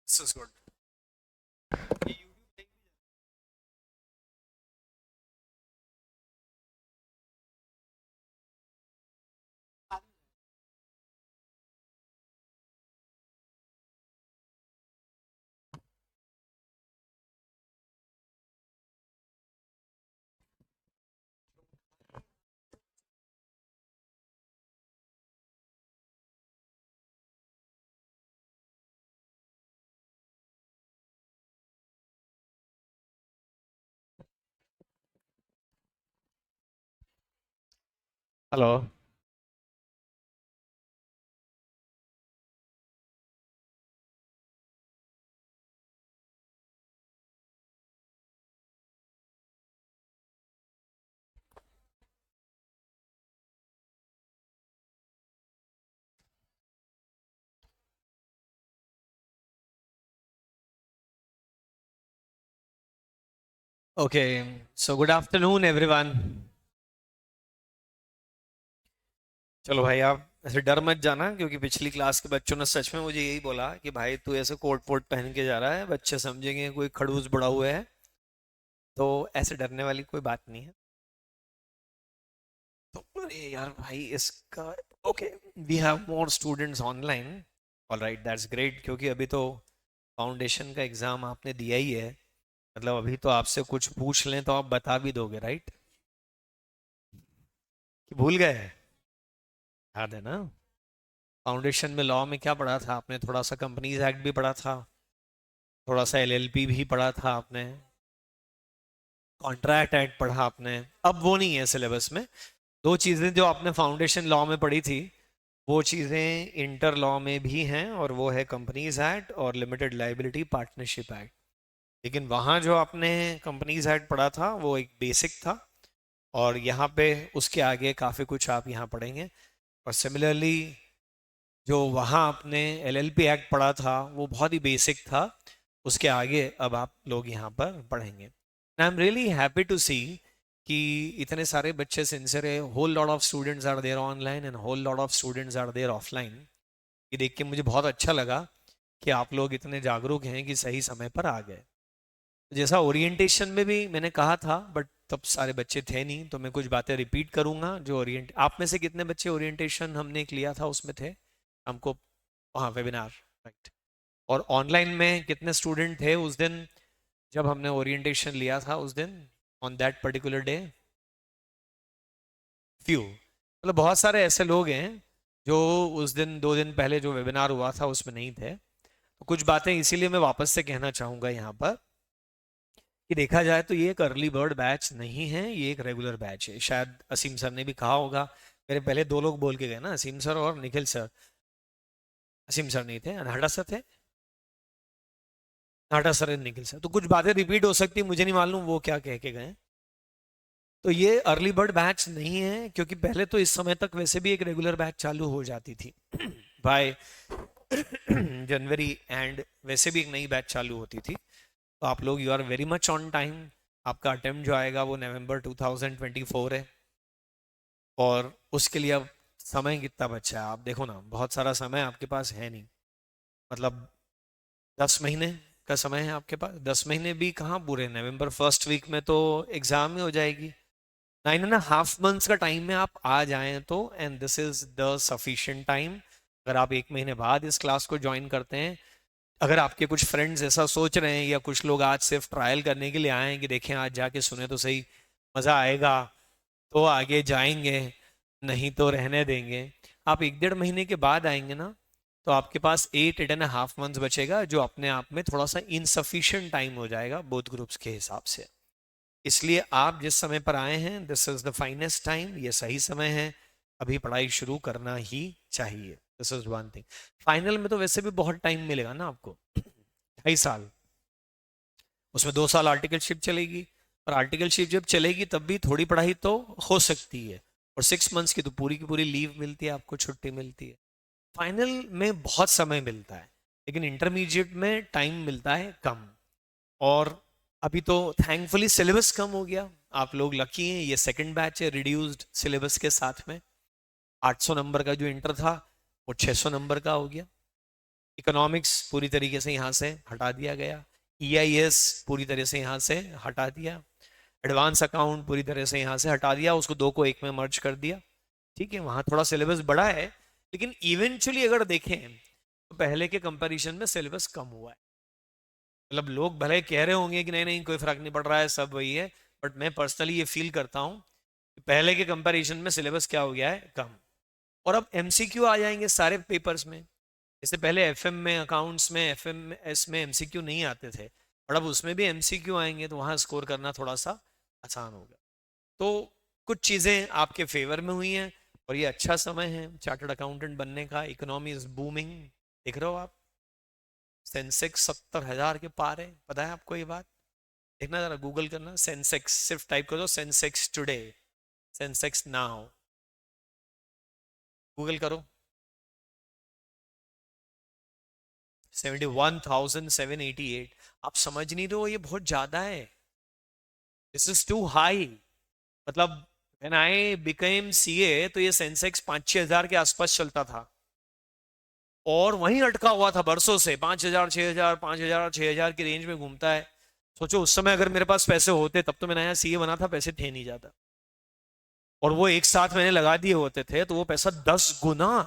This is good. Hello. Okay, so good afternoon everyone. चलो भाई, आप ऐसे डर मत जाना, क्योंकि पिछली क्लास के बच्चों ने सच में मुझे यही बोला कि भाई तू ऐसे कोट वोट पहन के जा रहा है, बच्चे समझेंगे कोई खड़ूस बड़ा हुआ है। तो ऐसे डरने वाली कोई बात नहीं है। तो अरे यार भाई इसका, okay, we have more students online. Alright, that's great, क्योंकि अभी तो फाउंडेशन का एग्जाम आपने दिया ही है। मतलब अभी तो आपसे कुछ पूछ लें तो आप बता भी दोगे, राइट? कि भूल गए? याद है ना? फाउंडेशन में लॉ में क्या पढ़ा था आपने? थोड़ा सा कंपनीज एक्ट भी पढ़ा था, थोड़ा सा एलएलपी भी पढ़ा था आपने, कॉन्ट्रैक्ट एक्ट पढ़ा आपने। अब वो नहीं है सिलेबस में। दो चीज़ें जो आपने फाउंडेशन लॉ में पढ़ी थी, वो चीज़ें इंटर लॉ में भी हैं, और वो है कंपनीज एक्ट और लिमिटेड लाइबिलिटी पार्टनरशिप एक्ट। लेकिन वहाँ जो आपने कंपनीज एक्ट पढ़ा था वो एक बेसिक था, और यहाँ पे उसके आगे काफ़ी कुछ आप यहाँ पढ़ेंगे। और सिमिलरली जो वहाँ आपने एलएलपी एक्ट पढ़ा था वो बहुत ही बेसिक था। उसके आगे अब आप लोग यहाँ पर पढ़ेंगे। I am really happy to see कि इतने सारे बच्चे सिंसियर है। Whole lot of students are there online and whole lot of students are there offline. ये देख के मुझे बहुत अच्छा लगा कि आप लोग इतने जागरूक हैं कि सही समय पर आ गए। जैसा ओरिएंटेशन में भी मैंने कहा था, बट तब सारे बच्चे थे नहीं, तो मैं कुछ बातें रिपीट करूंगा। जो ओरिएंट आप में से कितने बच्चे ओरिएंटेशन हमने एक लिया था उसमें थे? हमको, हाँ, वेबिनार, राइट। और ऑनलाइन में कितने स्टूडेंट थे उस दिन जब हमने ओरिएंटेशन लिया था उस दिन, on that particular day? Few. मतलब बहुत सारे ऐसे लोग हैं जो उस दिन, 2 दिन पहले जो वेबिनार हुआ था उसमें नहीं थे। तो कुछ बातें इसीलिए मैं वापस से कहना चाहूंगा यहाँ पर, कि देखा जाए तो ये एक अर्ली बर्ड बैच नहीं है, ये एक रेगुलर बैच है। शायद असीम सर ने भी कहा होगा। मेरे पहले दो लोग बोल के गए ना, असीम सर और निखिल सर। असीम सर नहीं थे, अनहटा सर थे। नाटा सर एंड निखिल सर। तो कुछ बातें रिपीट हो सकती है, मुझे नहीं मालूम वो क्या कह के गए। तो ये अर्ली बर्ड बैच नहीं है, क्योंकि पहले तो इस समय तक वैसे भी एक रेगुलर बैच चालू हो जाती थी बाय जनवरी एंड, वैसे भी एक नई बैच चालू होती थी। तो आप लोग, you are very much on time. आपका अटेम्प्ट जो आएगा वो नवंबर 2024 है। और उसके लिए अब समय कितना बचा है आप देखो ना, बहुत सारा समय आपके पास है नहीं। मतलब 10 महीने का समय है आपके पास। 10 महीने भी कहाँ पूरे, नवंबर फर्स्ट वीक में तो एग्जाम ही हो जाएगी। 9.5 मंथ्स का टाइम में आप आ जाएं तो, and this is the sufficient time. अगर आप 1 महीने बाद इस क्लास को ज्वाइन करते हैं, अगर आपके कुछ फ्रेंड्स ऐसा सोच रहे हैं, या कुछ लोग आज सिर्फ ट्रायल करने के लिए आए हैं कि देखें आज जाके सुने तो सही, मज़ा आएगा तो आगे जाएंगे, नहीं तो रहने देंगे, आप 1-1.5 महीने के बाद आएंगे ना, तो आपके पास 8-8.5 मंथ्स बचेगा, जो अपने आप में थोड़ा सा इनसफिशिएंट टाइम हो जाएगा बोथ ग्रुप्स के हिसाब से। इसलिए आप जिस समय पर आए हैं, this is the finest time, ये सही समय है। अभी पढ़ाई शुरू करना ही चाहिए। This is one thing. Final में तो वैसे भी बहुत टाइम मिलेगा ना आपको, 2.5 साल। उसमें 2 साल आर्टिकलशिप चलेगी, और आर्टिकलशिप जब चलेगी तब भी थोड़ी पढ़ाई तो हो सकती है। और 6 मंथ्स की तो पूरी की पूरी लीव मिलती है आपको, छुट्टी मिलती है। फाइनल में बहुत समय मिलता है, लेकिन इंटरमीडिएट में टाइम मिलता है कम। और अभी तो थैंकफुली सिलेबस कम हो गया। आप लोग लकी हैं, ये सेकंड बैच है रिड्यूस्ड सिलेबस के साथ में। 800 नंबर का जो इंटर था वो 600 नंबर का हो गया। इकोनॉमिक्स पूरी तरीके से यहाँ से हटा दिया गया, EIS पूरी तरह से यहाँ से हटा दिया, एडवांस अकाउंट पूरी तरह से यहाँ से हटा दिया, उसको दो को एक में मर्ज कर दिया। ठीक है, वहाँ थोड़ा सिलेबस बड़ा है, लेकिन इवेंचुअली अगर देखें तो पहले के कंपैरिजन में सिलेबस कम हुआ है। मतलब लोग भले कह रहे होंगे कि नहीं नहीं कोई फर्क नहीं पड़ रहा है, सब वही है, बट मैं पर्सनली ये फील करता हूँ कि पहले के कंपैरिजन में सिलेबस क्या हो गया है, कम। और अब MCQ आ जाएंगे सारे पेपर्स में। इससे पहले FM में, अकाउंट्स में, FMS में MCQ नहीं आते थे, और अब उसमें भी MCQ आएंगे, तो वहाँ स्कोर करना थोड़ा सा आसान होगा। तो कुछ चीज़ें आपके फेवर में हुई हैं, और ये अच्छा समय है चार्टर्ड अकाउंटेंट बनने का। इकोनॉमी इज बूमिंग, देख रहे हो आप, सेंसेक्स 70,000 के पार है, पता है आपको ये बात? देखना जरा, गूगल करना सेंसेक्स, सिर्फ टाइप करो Sensex today, Sensex now, Google करो। 71,788। आप समझ नहीं रहे हो, ये बहुत ज्यादा है, दिस इज टू हाई। मतलब व्हेन आई बिकेम CA तो ये सेंसेक्स 5-6 हजार के आसपास चलता था, और वहीं अटका हुआ था बरसों से, 5,000, 6,000, 5,000, 6,000 की रेंज में घूमता है। सोचो उस समय अगर मेरे पास पैसे होते, तब तो मैं नया CA बना था, पैसे थे नहीं ज्यादा, और वो एक साथ मैंने लगा दिए होते थे, तो वो पैसा 10 गुना,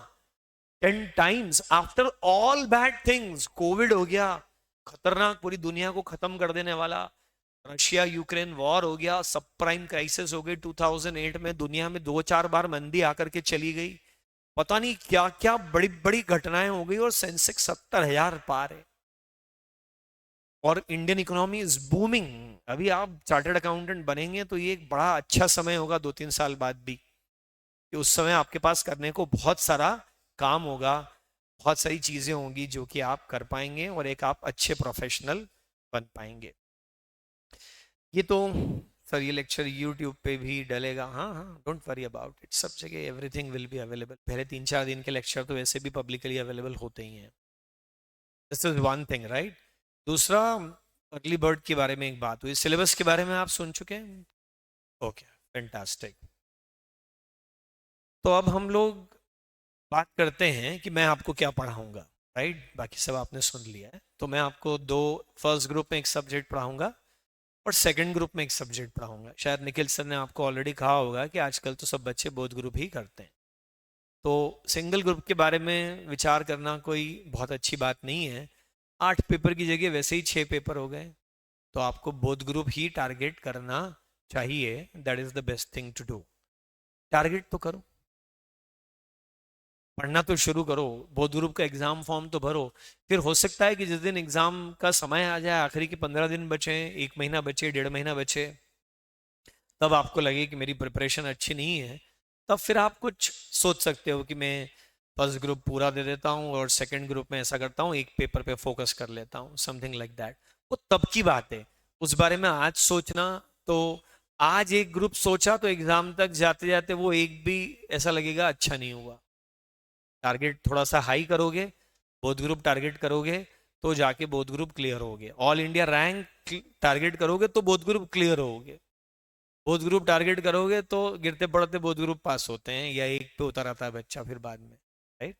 10 times. After all bad things, Covid हो गया खतरनाक, पूरी दुनिया को खत्म कर देने वाला, रशिया यूक्रेन वॉर हो गया, सब प्राइम क्राइसिस हो गई 2008 में, दुनिया में 2-4 बार मंदी आकर के चली गई, पता नहीं क्या क्या बड़ी बड़ी घटनाएं हो गई, और सेंसेक्स 70,000 पार है, और इंडियन इकोनॉमी इज बूमिंग। अभी आप चार्टर्ड अकाउंटेंट बनेंगे तो ये एक बड़ा अच्छा समय होगा 2-3 साल बाद भी, कि उस समय आपके पास करने को बहुत सारा काम होगा, बहुत सारी चीजें होंगी जो कि आप कर पाएंगे, और एक आप अच्छे प्रोफेशनल बन पाएंगे। ये तो सर, ये लेक्चर यूट्यूब पे भी डलेगा, हाँ हाँ, डोंट वरी अबाउट इट, सब जगह एवरीथिंग विल बी अवेलेबल। पहले 3-4 दिन के लेक्चर तो वैसे भी पब्लिकली अवेलेबल होते ही हैं। This is one thing, right. दूसरा, अर्ली बर्ड के बारे में एक बात हुई, सिलेबस के बारे में आप सुन चुके हैं? Okay, fantastic. तो अब हम लोग बात करते हैं कि मैं आपको क्या पढ़ाऊंगा, राइट। बाकी सब आपने सुन लिया है, तो मैं आपको दो, फर्स्ट ग्रुप में एक सब्जेक्ट पढ़ाऊंगा, और सेकंड ग्रुप में एक सब्जेक्ट पढ़ाऊंगा। शायद निखिल सर ने आपको ऑलरेडी कहा होगा कि आजकल तो सब बच्चे बोथ ग्रुप ही करते हैं, तो सिंगल ग्रुप के बारे में विचार करना कोई बहुत अच्छी बात नहीं है। 8 पेपर की जगह वैसे ही 6 पेपर हो गए, तो आपको बोथ ग्रुप ही टारगेट करना चाहिए, that is the best thing to do. Target तो करो, पढ़ना तो शुरू करो, बोथ ग्रुप का एग्जाम फॉर्म तो भरो। फिर हो सकता है कि जिस दिन एग्जाम का समय आ जाए, आखिरी के 15 दिन बचे, 1 महीना बचे, 1.5 महीना बचे, तब आपको लगे कि मेरी प्रिपरेशन अच्छी नहीं है, तब फिर आप कुछ सोच सकते हो कि मैं फर्स्ट ग्रुप पूरा दे देता हूँ, और सेकंड ग्रुप में ऐसा करता हूँ, एक पेपर पे फोकस कर लेता हूँ, समथिंग लाइक दैट। वो तब की बात है, उस बारे में आज सोचना, तो आज एक ग्रुप सोचा तो एग्जाम तक जाते जाते वो एक भी ऐसा लगेगा अच्छा नहीं हुआ। टारगेट थोड़ा सा हाई करोगे, बोथ ग्रुप टारगेट करोगे, तो जाके बोथ ग्रुप क्लियर होगे। ऑल इंडिया रैंक टारगेट करोगे तो बोथ ग्रुप क्लियर होगे। बोथ ग्रुप टारगेट करोगे तो गिरते पड़ते बोथ ग्रुप पास होते हैं, या एक पे उतर आता है बच्चा फिर बाद में, राइट।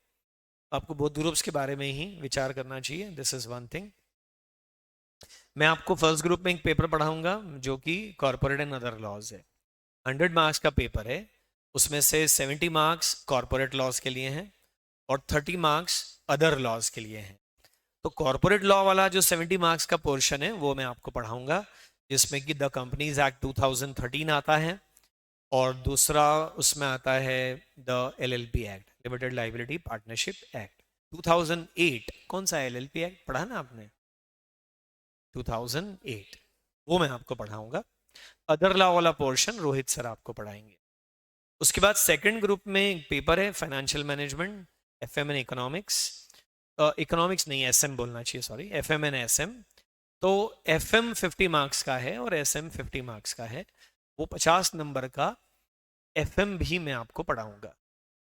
आपको बोथ ग्रुप्स के बारे में ही विचार करना चाहिए, दिस इज वन थिंग। मैं आपको फर्स्ट ग्रुप में एक पेपर पढ़ाऊंगा जो कि कॉर्पोरेट एंड अदर लॉज है। 100 मार्क्स का पेपर है, उसमें से 70 मार्क्स कॉर्पोरेट लॉज के लिए हैं, और 30 मार्क्स अदर लॉज के लिए हैं। तो कॉर्पोरेट लॉ वाला जो 70 मार्क्स का पोर्शन है वो मैं आपको पढ़ाऊंगा, जिसमें कि द कंपनीज एक्ट 2013 आता है, और दूसरा उसमें आता है the LLP act, limited liability partnership act 2008। कौन सा LLP एक्ट पढ़ा ना आपने? 2008, वो मैं आपको पढ़ाऊंगा। अदर लॉ वाला पोर्शन रोहित सर आपको पढ़ाएंगे। उसके बाद सेकंड ग्रुप में एक पेपर है financial management, FM and economics, economics नहीं SM बोलना चाहिए, सॉरी, FM एंड SM। तो FM 50 मार्क्स का है और SM 50 मार्क्स का है, वो 50 नंबर का FM भी मैं आपको पढ़ाऊंगा।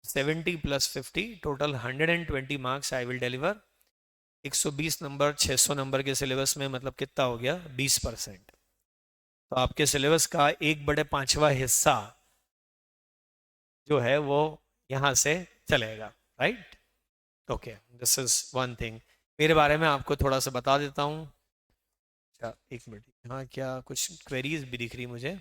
70 + 50 total 120 marks I will deliver. 120 number 600 number के सिलेबस में, मतलब कितना हो गया, 20%। तो आपके सिलेबस का 1/5वां हिस्सा जो है वो यहाँ से चलेगा, right. Okay, this is one thing. मेरे बारे में आपको थोड़ा सा बता देता हूँ। अच्छा एक मिनट, हाँ क्या कुछ क्वेरीज भी दिख रही मुझे।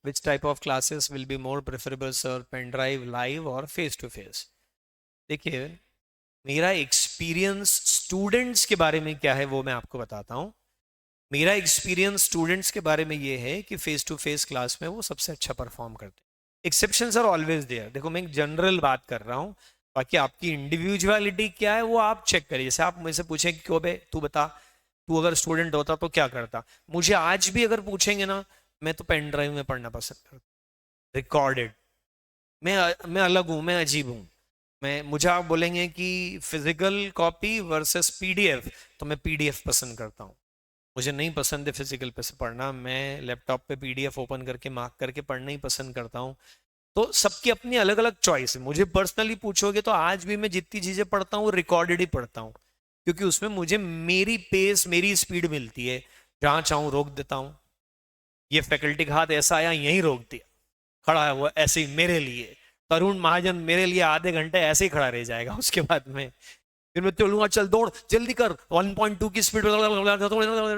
Which type of classes will be more preferable sir, pen drive, live और फेस टू फेस? देखिए, मेरा एक्सपीरियंस स्टूडेंट्स के बारे में क्या है वो मैं आपको बताता हूँ। मेरा एक्सपीरियंस स्टूडेंट्स के बारे में ये है कि फेस टू फेस क्लास में वो सबसे अच्छा परफॉर्म करते हैं। Exceptions are always there. देखो मैं एक जनरल बात कर रहा हूँ, बाकी आपकी इंडिविजुअलिटी क्या है वो आप चेक करिए। जैसे आप मुझसे पूछें कि क्यों बे तू बता, तू अगर स्टूडेंट होता तो क्या करता, मुझे आज भी अगर पूछेंगे ना, मैं तो पेन ड्राइव में पढ़ना पसंद करता, रिकॉर्डेड। मैं अलग हूँ, मैं अजीब हूँ। मैं मुझे आप बोलेंगे कि फिजिकल कॉपी वर्सेस पीडीएफ, तो मैं पीडीएफ पसंद करता हूँ। मुझे नहीं पसंद है फिजिकल पे से पढ़ना, मैं लैपटॉप पे पीडीएफ ओपन करके मार्क करके पढ़ना ही पसंद करता हूँ। तो सबकी अपनी अलग अलग चॉइस है। मुझे पर्सनली पूछोगे तो आज भी मैं जितनी चीजें पढ़ता हूँ रिकॉर्डेड ही पढ़ता हूँ, क्योंकि उसमें मुझे मेरी पेस मेरी स्पीड मिलती है। जहां चाहूँ रोक देता हूँ। ये फैकल्टी का हाथ ऐसा आया यहीं रोक दिया, खड़ा है वो ऐसे ही मेरे लिए। तरुण महाजन मेरे लिए आधे घंटे ऐसे ही खड़ा रह जाएगा, उसके बाद में फिर मैं चलूंगा, चल दौड़ जल्दी कर 1.2 की स्पीड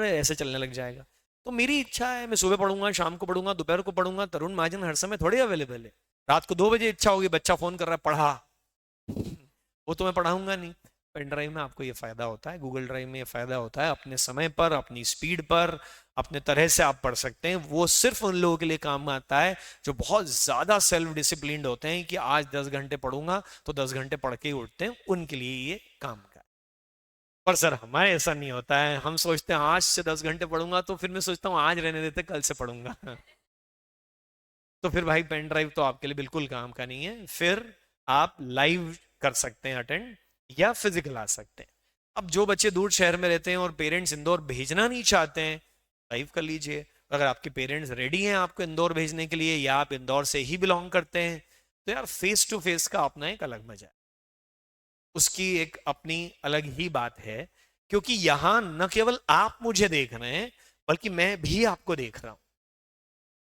ऐसे चलने लग जाएगा। तो मेरी इच्छा है, मैं सुबह पढ़ूंगा, शाम को पढ़ूंगा, दोपहर को पढ़ूंगा। तरुण महाजन हर समय थोड़ी अवेलेबल है। रात को 2 बजे इच्छा होगी, बच्चा फोन कर रहा है पढ़ा, वो तो मैं पढ़ाऊंगा नहीं। पेन ड्राइव में आपको ये फायदा होता है, गूगल ड्राइव में ये फायदा होता है, अपने समय पर अपनी स्पीड पर अपने तरह से आप पढ़ सकते हैं। वो सिर्फ उन लोगों के लिए काम आता है जो बहुत ज्यादा सेल्फ डिसिप्लिन्ड होते हैं कि आज 10 घंटे पढ़ूंगा तो 10 घंटे पढ़ के ही उठते हैं, उनके लिए ये काम का। पर सर हमारे ऐसा नहीं होता है, हम सोचते हैं आज से 10 घंटे पढ़ूंगा, तो फिर मैं सोचता हूँ आज रहने देते कल से पढ़ूंगा। तो फिर भाई पेन ड्राइव तो आपके लिए बिल्कुल काम का नहीं है। फिर आप लाइव कर सकते हैं अटेंड, या फिजिकल आ सकते हैं। अब जो बच्चे दूर शहर में रहते हैं और पेरेंट्स इंदौर भेजना नहीं चाहते हैं, लाइव कर लीजिए। अगर आपके पेरेंट्स रेडी हैं आपको इंदौर भेजने के लिए, या आप इंदौर से ही बिलोंग करते हैं, तो यार फेस टू फेस का अपना एक अलग मजा है, उसकी एक अपनी अलग ही बात है। क्योंकि यहां न केवल आप मुझे देख रहे हैं, बल्कि मैं भी आपको देख रहा हूं,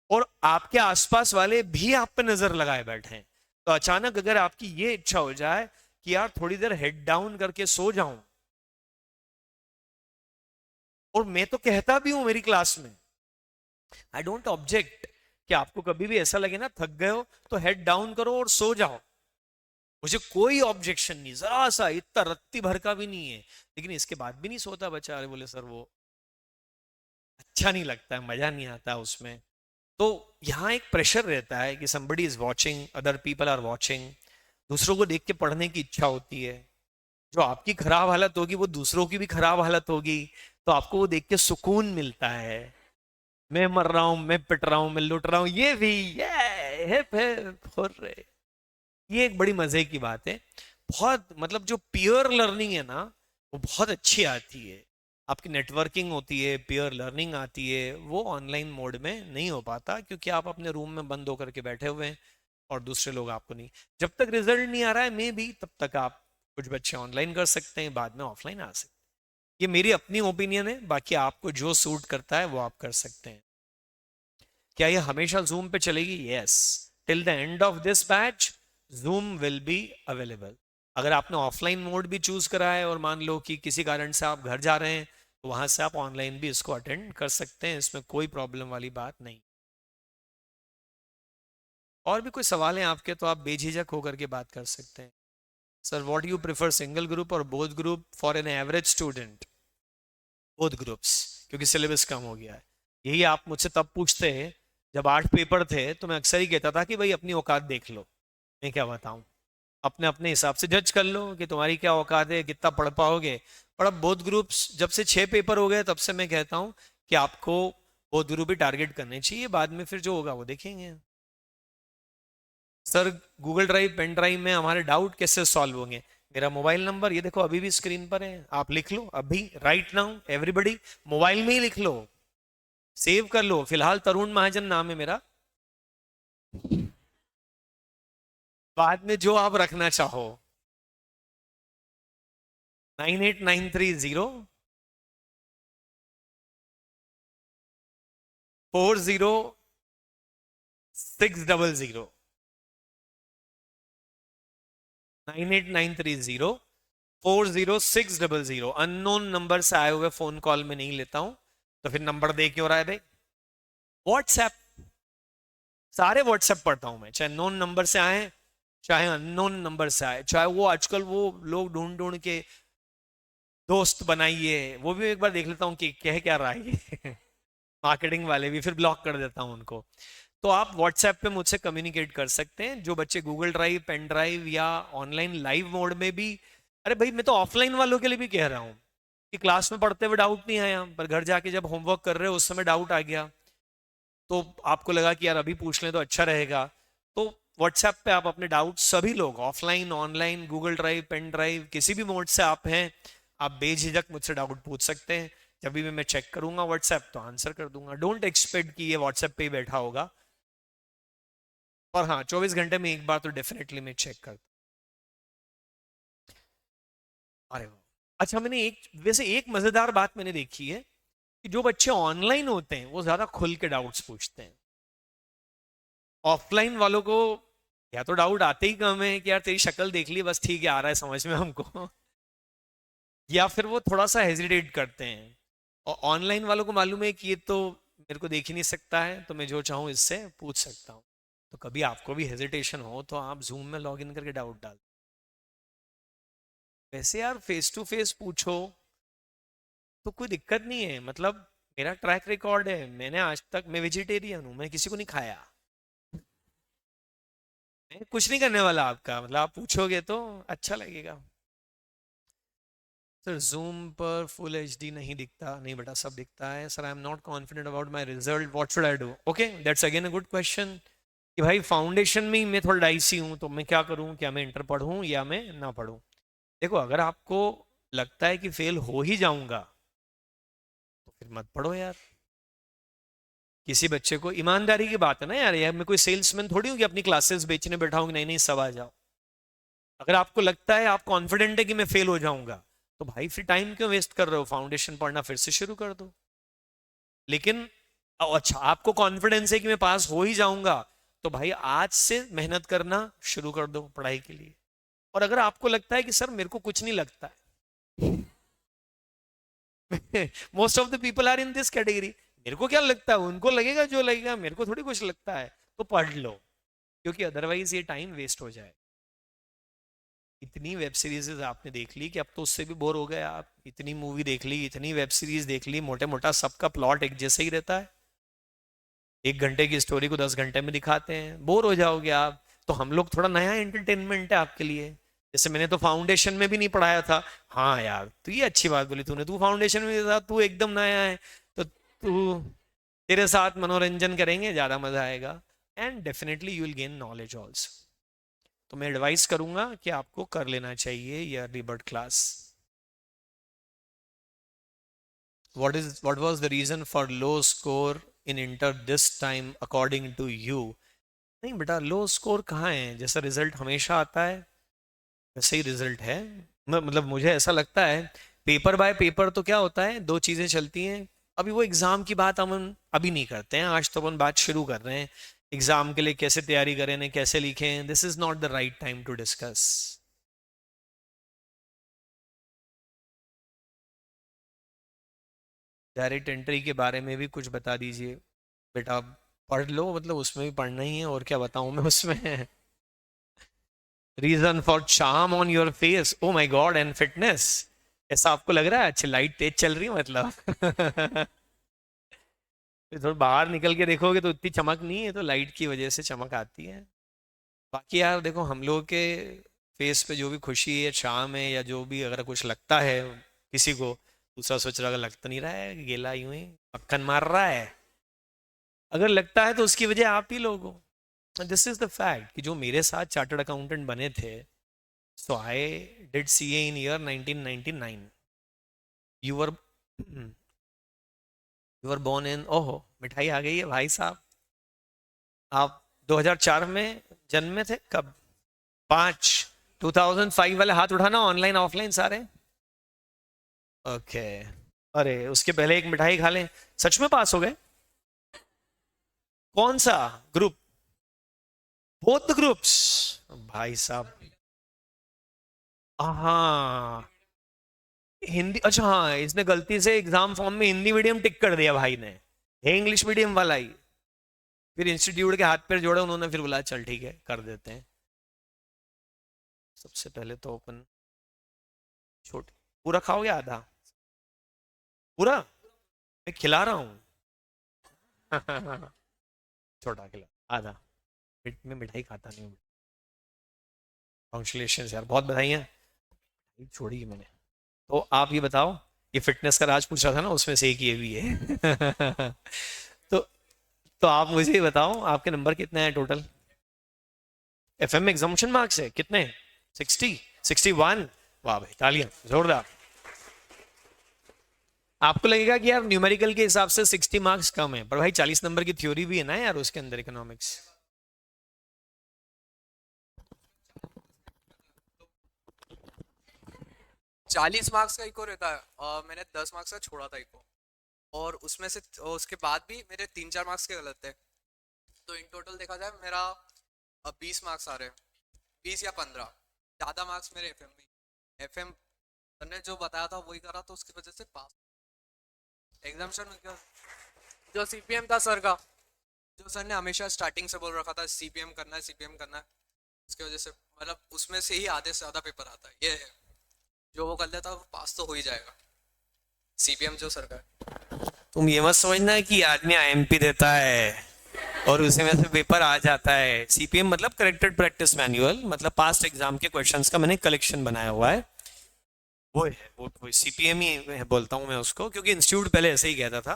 और आपके आसपास वाले भी आप पे नजर लगाए बैठे हैं। तो अचानक अगर आपकी ये इच्छा हो जाए कि यार थोड़ी देर हेड डाउन करके सो जाऊं, और मैं तो कहता भी हूं मेरी क्लास में, आई डोंट ऑब्जेक्ट, कि आपको कभी भी ऐसा लगे ना थक गए हो तो हेड डाउन करो और सो जाओ, मुझे कोई ऑब्जेक्शन नहीं, जरा सा इतना रत्ती भर का भी नहीं है। लेकिन इसके बाद भी नहीं सोता बच्चा, अरे बोले सर वो अच्छा नहीं लगता है, मजा नहीं आता उसमें। तो यहाँ एक प्रेशर रहता है कि somebody is watching, other people are watching, दूसरों को देख के पढ़ने की इच्छा होती है। जो आपकी खराब हालत होगी वो दूसरों की भी खराब हालत होगी, तो आपको वो देख के सुकून मिलता है। मैं मर रहा हूं, मैं पिट रहा हूं, मैं लुट रहा हूं, ये भी ये हिप हिप हुर्रे। ये एक बड़ी मजे की बात है। बहुत मतलब जो पीयर लर्निंग है ना, वो बहुत अच्छी आती है। आपकी नेटवर्किंग होती है, पीयर लर्निंग आती है, वो ऑनलाइन मोड में नहीं हो पाता, क्योंकि आप अपने रूम में बंद होकर के बैठे हुए हैं और दूसरे लोग आपको नहीं। जब तक रिजल्ट नहीं आ रहा है मे भी, तब तक आप कुछ बच्चे ऑनलाइन कर सकते हैं, बाद में ऑफलाइन आ सकते हैं। ये मेरी अपनी ओपिनियन है, बाकी आपको जो सूट करता है वो आप कर सकते हैं। क्या ये हमेशा जूम पे चलेगी? Yes, till the end of this batch zoom will be available. अगर आपने ऑफलाइन मोड भी चूज करा है और मान लो कि किसी कारण से आप घर जा रहे हैं, तो वहां से आप ऑनलाइन भी इसको अटेंड कर सकते हैं, इसमें कोई प्रॉब्लम वाली बात नहीं। और भी कोई सवाल हैं आपके तो आप बेझिझक होकर के बात कर सकते हैं। Sir what you prefer, single group और both group for an average student? Both groups, क्योंकि सिलेबस कम हो गया है। यही आप मुझसे तब पूछते हैं जब 8 पेपर थे, तो मैं अक्सर ही कहता था कि भाई अपनी औकात देख लो। मैं क्या बताऊं, अपने अपने हिसाब से जज कर लो कि तुम्हारी क्या औकात है, कितना पढ़ पाओगे। पर अब बोथ ग्रुप्स जब से 6 पेपर हो गए, तब से मैं कहता हूं कि आपको बोथ ग्रुप ही टारगेट करने चाहिए, बाद में फिर जो होगा वो देखेंगे। Sir Google drive pen drive में हमारे डाउट कैसे सॉल्व होंगे? मेरा मोबाइल नंबर ये देखो अभी भी स्क्रीन पर है, आप लिख लो अभी, राइट नाउ एवरीबडी, मोबाइल में ही लिख लो, सेव कर लो। फिलहाल तरुण महाजन नाम है मेरा, बाद में जो आप रखना चाहो। 9893040600, 9893040600। 4600 अननोन नंबर से आए हुए फोन कॉल में नहीं लेता हूं, तो फिर नंबर दे क्यों रहा है भाई? व्हाट्सएप, सारे व्हाट्सएप पढ़ता हूं मैं, चाहे नोन नंबर से आए चाहे अननोन नंबर से आए, चाहे वो आजकल वो लोग ढूंढ ढूंढ के दोस्त बनाइए, वो भी एक बार देख लेता हूँ कि कह क्या रहा है ये मार्केटिंग वाले भी, फिर ब्लॉक कर देता हूँ उनको। तो आप व्हाट्सएप पे मुझसे कम्युनिकेट कर सकते हैं। जो बच्चे गूगल ड्राइव, पेन ड्राइव या ऑनलाइन लाइव मोड में भी, अरे भाई मैं तो ऑफलाइन वालों के लिए भी कह रहा हूँ कि क्लास में पढ़ते हुए डाउट नहीं आया, पर घर जाके जब होमवर्क कर रहे हो उस समय डाउट आ गया, तो आपको लगा कि यार अभी पूछ लें तो अच्छा रहेगा, तो व्हाट्सएप पे आप अपने डाउट, सभी लोग offline online Google drive, pen drive, किसी भी मोड से आप हैं, आप बेझिझक मुझसे डाउट पूछ सकते हैं। जब भी मैं चेक करूंगा व्हाट्सएप तो आंसर कर दूंगा। डोंट एक्सपेक्ट कि ये व्हाट्सएप पे ही बैठा होगा, और हाँ 24 घंटे में एक बार तो डेफिनेटली मैं चेक करता। अरे वाह, अच्छा मैंने एक, वैसे एक मजेदार बात मैंने देखी है कि जो बच्चे ऑनलाइन होते हैं वो ज्यादा खुल के डाउट्स पूछते हैं। ऑफलाइन वालों को या तो डाउट आते ही कम है कि यार तेरी शक्ल देख ली बस ठीक है, आ रहा है समझ में हमको या फिर वो थोड़ा सा हेजिटेट करते हैं। और ऑनलाइन वालों को मालूम है कि ये तो मेरे को देख ही नहीं सकता है, तो मैं जो चाहूँ इससे पूछ सकता हूँ। तो कभी आपको भी हेजिटेशन हो तो आप जूम में लॉग इन करके डाउट डाल, वैसे यार फेस टू फेस पूछो तो कोई दिक्कत नहीं है। मतलब मेरा ट्रैक रिकॉर्ड है, मैंने आज तक, मैं वेजिटेरियन हूँ, मैं किसी को नहीं खाया, मैं कुछ नहीं करने वाला आपका, मतलब आप पूछोगे तो अच्छा लगेगा। सर जूम पर फुल एचडी नहीं दिखता, नहीं बेटा सब दिखता है sir. I am not confident about my result, what should I do? Okay, that's again a good question कि भाई फाउंडेशन में ही मैं थोड़ा डाइसी हूँ, तो मैं क्या करूँ, क्या मैं इंटर पढ़ूँ या मैं ना पढ़ूँ? देखो अगर आपको लगता है कि फेल हो ही जाऊंगा तो फिर मत पढ़ो यार। किसी बच्चे को, ईमानदारी की बात है ना यार, मैं कोई सेल्समैन थोड़ी हूँ कि अपनी क्लासेस बेचने बैठा हूँ, नहीं नहीं सब आ जाओ। अगर आपको लगता है, आप कॉन्फिडेंट है कि मैं फेल हो जाऊंगा, तो भाई फिर टाइम क्यों वेस्ट कर रहे हो, फाउंडेशन पढ़ना फिर से शुरू कर दो। लेकिन अच्छा आपको कॉन्फिडेंस है कि मैं पास हो ही जाऊंगा, तो भाई आज से मेहनत करना शुरू कर दो पढ़ाई के लिए। और अगर आपको लगता है कि सर मेरे को कुछ नहीं लगता है, most of the people are in this category, मेरे को क्या लगता है, उनको लगेगा जो लगेगा, मेरे को थोड़ी कुछ लगता है, तो पढ़ लो, क्योंकि अदरवाइज ये टाइम वेस्ट हो जाए। इतनी वेब सीरीज आपने देख ली कि अब तो उससे भी बोर हो गए आप, इतनी मूवी देख ली, इतनी वेब सीरीज देख ली, मोटे मोटा सबका प्लॉट एक जैसे ही रहता है, 1 घंटे की स्टोरी को 10 घंटे में दिखाते हैं, बोर हो जाओगे आप। तो हम लोग थोड़ा नया एंटरटेनमेंट है आपके लिए, जैसे मैंने तो फाउंडेशन में भी नहीं पढ़ाया था। हाँ यार तो ये अच्छी बात बोली तूने, तू फाउंडेशन में था, तू एकदम नया है, तो तू, तेरे साथ मनोरंजन करेंगे, ज्यादा मजा आएगा, and definitely you will gain knowledge also. तो मैं एडवाइस करूंगा कि आपको कर लेना चाहिए ये early bird class. What was the reason for low score in inter this time according to you? नहीं बेटा, लो स्कोर कहाँ है, जैसा रिजल्ट हमेशा आता है वैसे ही रिजल्ट है। मतलब मुझे ऐसा लगता है, पेपर बाय पेपर तो क्या होता है, दो चीजें चलती हैं। अभी वो एग्जाम की बात हम अभी नहीं करते हैं, आज तो अपन बात शुरू कर रहे हैं एग्जाम के लिए, कैसे तैयारी करें, कैसे लिखें, this is not the right time to discuss. Direct entry के बारे में भी कुछ बता दीजिए बेटा। पढ़ लो, मतलब उसमें भी पढ़ना ही है, और क्या बताऊं मैं उसमें reason for charm on your face, oh my God, and fitness, ऐसा आपको लग रहा है? अच्छी लाइट तेज चल रही है मतलब फिर थोड़ा बाहर निकल के देखोगे तो इतनी चमक नहीं है, तो लाइट की वजह से चमक आती है। बाकी यार देखो, हम लोग के फेस पे जो भी खुशी है, शाम है, या जो भी अगर कुछ लगता है किसी को, दूसरा सोच रहा है लग तो नहीं रहा है, गेला यूं ही मक्खन मार रहा है, अगर लगता है तो उसकी वजह आप ही लोग हो। दिस इज द फैक्ट कि जो मेरे साथ चार्टर्ड अकाउंटेंट बने थे, so I did CA in year 1999। You were you were born in, ओहो मिठाई आ गई है भाई साहब, आप 2004 में जन्मे थे कब? 5, 2005 वाले हाथ उठाना, ऑनलाइन ऑफलाइन सारे। ओके, अरे उसके पहले एक मिठाई खा लें, सच में पास हो गए? कौन सा ग्रुप? Both groups? भाई साहब, हाँ, हिंदी, अच्छा हाँ, इसने गलती से एग्जाम फॉर्म में हिंदी मीडियम टिक कर दिया भाई ने, है इंग्लिश मीडियम वाला ही। फिर इंस्टीट्यूट के हाथ पैर जोड़े उन्होंने, फिर बोला चल ठीक है कर देते हैं। सबसे पहले तो ओपन, छोटी, पूरा खाओगे आधा? पूरा मैं खिला रहा हूँ। छोटा खिला आधा, मैं मिठाई खाता नहीं हूँ। कॉन्ग्रेचुलेशन यार, बहुत बधाइयाँ। छोड़ी मैंने। तो आप ये बताओ, ये फिटनेस का राज पूछ रहा था ना, उसमें से एक ये भी है। तो तो आप मुझे ये बताओ, आपके नंबर कितने हैं टोटल? एफएम में एग्जामिनेशन मार्क्स है कितने? 60, 61? वाह भाई, तालियां जोरदार। आपको लगेगा कि यार न्यूमेरिकल के हिसाब से 60 मार्क्स कम है, पर भाई 40 नंबर की थ्योरी भी है ना यार उसके अंदर, इकोनॉमिक्स। 40 मार्क्स का इको रहता है, मैंने 10 मार्क्स का छोड़ा था इको। और उसमें से उसके बाद भी मेरे 3-4 मार्क्स के गलत थे। तो इन टोटल देखा जाए मेरा 20 मार्क्स आ रहे हैं, 20 या 15। ज़्यादा मार्क्स मेरे एफएम में। एफएम सर ने जो बताया था वही करा, तो उसकी वजह से पास एग्जामिशन हो गया। जो सीपीएम था सर का, जो सर ने हमेशा स्टार्टिंग से बोल रखा था सीपीएम करना है, सीपीएम करना है, उसकी वजह से मतलब उसमें से ही आधे से ज़्यादा पेपर आता है। ये है, जो वो कर लेता है वो पास तो हो ही जाएगा, सीपीएम जो सर का है। तुम ये मत समझना कि आदमी आईएमपी देता है और उसी में से पेपर आ जाता है। सीपीएम मतलब करेक्टेड प्रैक्टिस मैनुअल, मतलब पास्ट एग्जाम के क्वेश्चंस का मैंने कलेक्शन बनाया हुआ है। वो है, वो सीपीएम ही बोलता हूँ मैं उसको, क्योंकि इंस्टीट्यूट पहले ऐसे ही कहता था,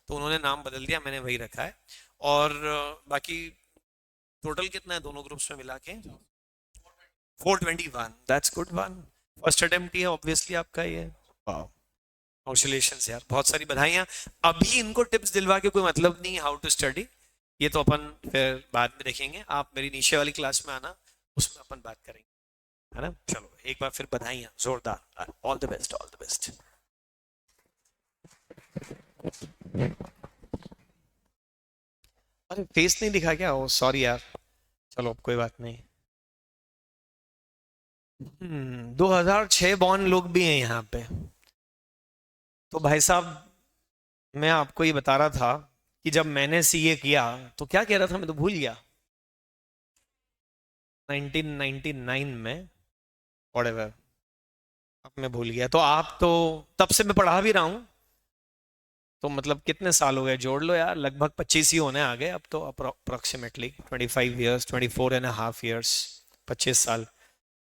तो उन्होंने नाम बदल दिया, मैंने वही रखा है। और बाकी टोटल कितना है दोनों ग्रुप्स में मिला के? 421। That's good one. First attempt ही है ऑब्वियसली आपका ये। वाह, कॉन्ग्रेचुलेशंस यार, बहुत सारी बधाइयाँ। अभी इनको टिप्स दिलवा के कोई मतलब नहीं हाउ टू स्टडी, ये तो अपन फिर बाद में देखेंगे। आप मेरी नीचे वाली क्लास में आना, उसमें अपन बात करेंगे, है ना? चलो एक बार फिर बधाइयाँ जोरदार, all the best, all the best. अरे फेस नहीं दिखा क्या? ओ सॉरी यार, चलो कोई बात नहीं। 2006 बॉर्न लोग भी हैं यहाँ पे। तो भाई साहब, मैं आपको ये बता रहा था कि जब मैंने सीए किया, तो क्या कह रहा था मैं तो भूल गया। 1999 में, व्हाटएवर, अब मैं भूल गया। तो आप तो, तब से मैं पढ़ा भी रहा हूँ, तो मतलब कितने साल हो गए जोड़ लो यार, लगभग 25 ही होने आ गए अब तो, अप्रोक्सीमेटली 25 ईयर्स, 24.5 ईयर्स, 25 साल।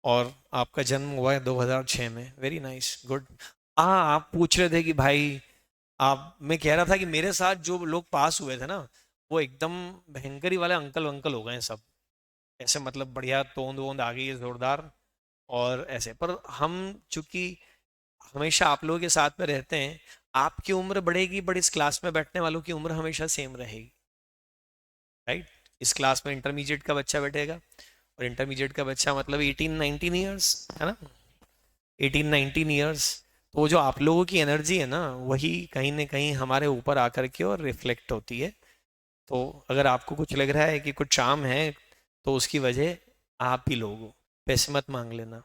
और आपका जन्म हुआ है 2006 में, वेरी नाइस, गुड। हाँ, आप पूछ रहे थे कि भाई, आप, मैं कह रहा था कि मेरे साथ जो लोग पास हुए थे ना, वो एकदम भयंकरी वाले अंकल वंकल हो गए हैं सब, ऐसे मतलब बढ़िया तोंद वोंद आ गई है जोरदार। और ऐसे, पर हम चूंकि हमेशा आप लोगों के साथ में रहते हैं, आपकी उम्र बढ़ेगी बट इस क्लास में बैठने वालों की उम्र हमेशा सेम रहेगी, राइट? इस क्लास में इंटरमीडिएट का बच्चा बैठेगा, और इंटरमीडिएट का बच्चा मतलब 18-19 ईयर्स, है ना? 18-19 ईयर्स। तो वो जो आप लोगों की एनर्जी है ना, वही कहीं ना कहीं हमारे ऊपर आकर के और रिफ्लेक्ट होती है। तो अगर आपको कुछ लग रहा है कि कुछ चार्म है, तो उसकी वजह आप ही लोग हो, पैसे मत मांग लेना।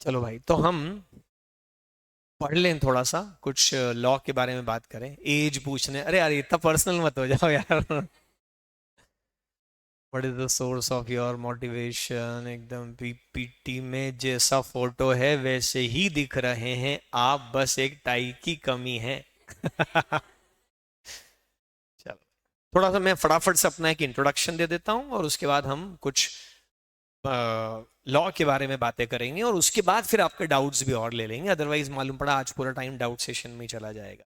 चलो भाई, तो हम पढ़ लें थोड़ा सा कुछ लॉ के बारे में बात करें। एज पूछने, अरे यार इतना पर्सनल मत हो जाओ यार। What is the source of your motivation? एकदम पीपीटी में जैसा फोटो है वैसे ही दिख रहे हैं आप, बस एक टाई की कमी है। चलो, थोड़ा सा मैं फटाफट से अपना एक इंट्रोडक्शन दे देता हूँ, और उसके बाद हम कुछ लॉ के बारे में बातें करेंगे, और उसके बाद फिर आपके डाउट्स भी और ले लेंगे, अदरवाइज मालूम पड़ा आज पूरा टाइम डाउट सेशन में ही चला जाएगा।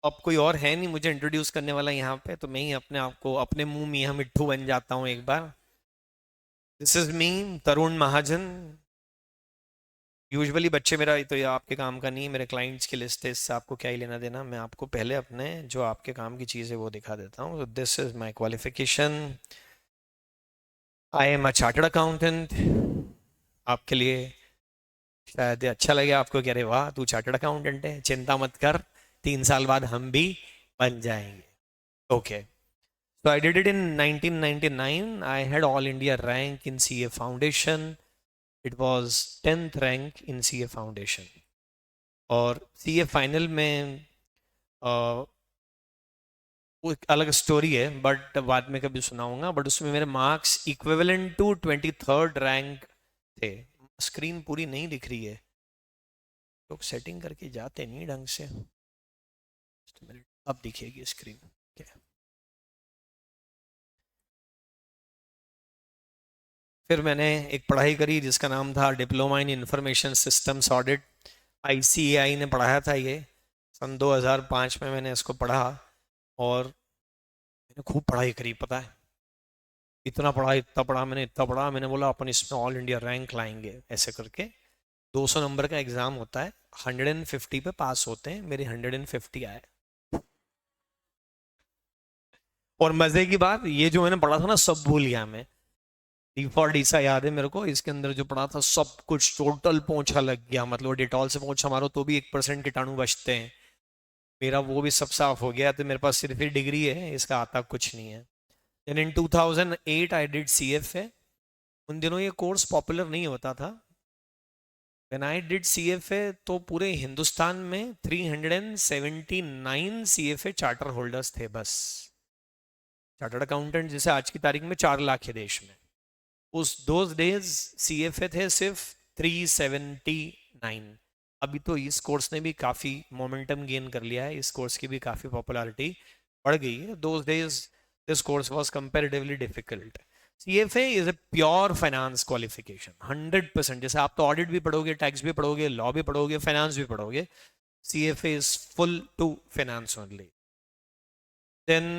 अब कोई और है नहीं मुझे इंट्रोड्यूस करने वाला यहाँ पे, तो मैं ही अपने आप को, अपने मुंह मियां मिट्ठू बन जाता हूँ एक बार। This is me, Tarun Mahajan. Usually बच्चे, मेरा तो ये आपके काम का नहीं है, मेरे क्लाइंट्स की लिस्ट है, इससे आपको क्या ही लेना देना। मैं आपको पहले अपने जो आपके काम की चीज़ है वो दिखा देता हूँ। This is my qualification, I am a chartered accountant. आपके लिए शायद ये अच्छा लगे आपको कि अरे वाह तू चार्टर्ड अकाउंटेंट है, चिंता मत कर, 3 साल बाद हम भी बन जाएंगे। Okay, So I did it in 1999. I had all India rank in CA Foundation. It was 10th rank in CA Foundation. और CA फाइनल में वो एक अलग स्टोरी है, बट बाद में कभी सुनाऊंगा। बट उसमें मेरे marks equivalent to 23rd rank थे। स्क्रीन पूरी नहीं दिख रही है, लोग सेटिंग करके जाते नहीं ढंग से। अब दिखेगी स्क्रीन। फिर मैंने एक पढ़ाई करी जिसका नाम था diploma in information systems audit. ICAI ने पढ़ाया था ये, सन 2005 में मैंने इसको पढ़ा और मैंने खूब पढ़ाई करी। पता है इतना पढ़ा, इतना पढ़ा मैंने, इतना पढ़ा मैंने, बोला अपन इसमें ऑल इंडिया रैंक लाएंगे ऐसे करके। 200 नंबर का एग्जाम होता है, 150 पे पास होते हैं, मेरे 150 आए। और मजे की बात, ये जो मैंने पढ़ा था ना सब भूल गया मैं। डी फॉर डीसा याद है मेरे को, इसके अंदर जो पढ़ा था सब कुछ टोटल पोंछा लग गया। मतलब डिटॉल से पोंछा मारो तो भी 1% कीटाणु बचते हैं, मेरा वो भी सब साफ हो गया। तो मेरे पास सिर्फ ही डिग्री है, इसका आता कुछ नहीं है। Then in 2008 I did CFA। उन दिनों ये कोर्स पॉपुलर नहीं होता था। When I did CFA तो पूरे हिंदुस्तान में 379 CFA चार्टर होल्डर्स थे बस। चार्टर्ड अकाउंटेंट जैसे आज की तारीख में 4 लाख है देश में, उस दोज डेज CFA थे सिर्फ 379। अभी तो इस कोर्स ने भी काफ़ी मोमेंटम गेन कर लिया है, इस कोर्स की भी काफ़ी पॉपुलैरिटी बढ़ गई है। Those days this course was comparatively difficult। CFA is a pure finance qualification, 100%। जैसे आप तो ऑडिट भी पढ़ोगे, टैक्स भी पढ़ोगे, लॉ भी पढ़ोगे, फाइनेंस भी पढ़ोगे, CFA is full to finance only। then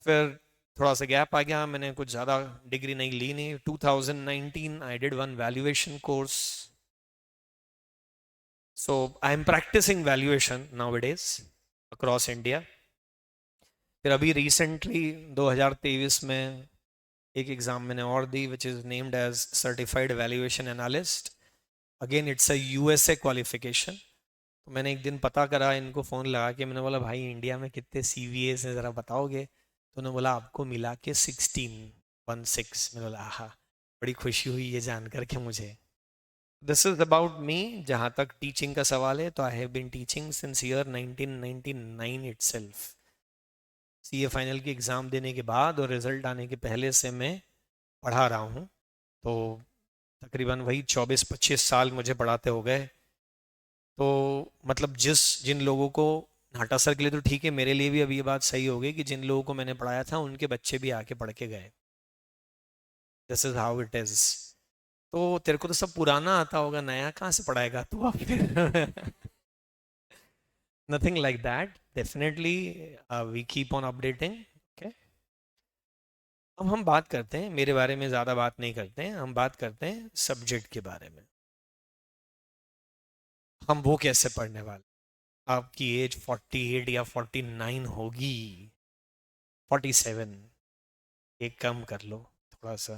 फिर थोड़ा सा गैप आ गया, मैंने कुछ ज़्यादा डिग्री नहीं ली नहीं। 2019 I did one valuation course, so I am practicing valuation nowadays across India। फिर अभी रिसेंटली 2023 में एक एग्ज़ाम मैंने और दी which is named as certified valuation analyst. Again it's a USA qualification. तो मैंने एक दिन पता करा, इनको फ़ोन लगा के मैंने बोला भाई इंडिया में कितने CVAs हैं ज़रा बताओगे। तो उन्होंने बोला आपको मिला के 16। मैंने बोला हाँ, बड़ी खुशी हुई ये जान करके मुझे। This is about me. जहाँ तक टीचिंग का सवाल है तो I have been teaching since year 1999 itself. CA final की एग्ज़ाम देने के बाद और रिज़ल्ट आने के पहले से मैं पढ़ा रहा हूँ। तो तकरीबन वही 24-25 साल मुझे पढ़ाते हो गए। तो मतलब जिन लोगों को, नाटा सर के लिए तो ठीक है, मेरे लिए भी अभी ये बात सही हो गई कि जिन लोगों को मैंने पढ़ाया था उनके बच्चे भी आके पढ़ के गए। This is how it is. तो तेरे को तो सब पुराना आता होगा, नया कहाँ से पढ़ाएगा तू अब फिर। Nothing like that, definitely we keep on updating। okay, अब हम बात करते हैं, मेरे बारे में ज़्यादा बात नहीं करते हैं, हम बात करते हैं सब्जेक्ट के बारे में। हम वो कैसे पढ़ने वाले। आपकी एज 48 या 49 होगी, 47, एक कम कर लो थोड़ा सा।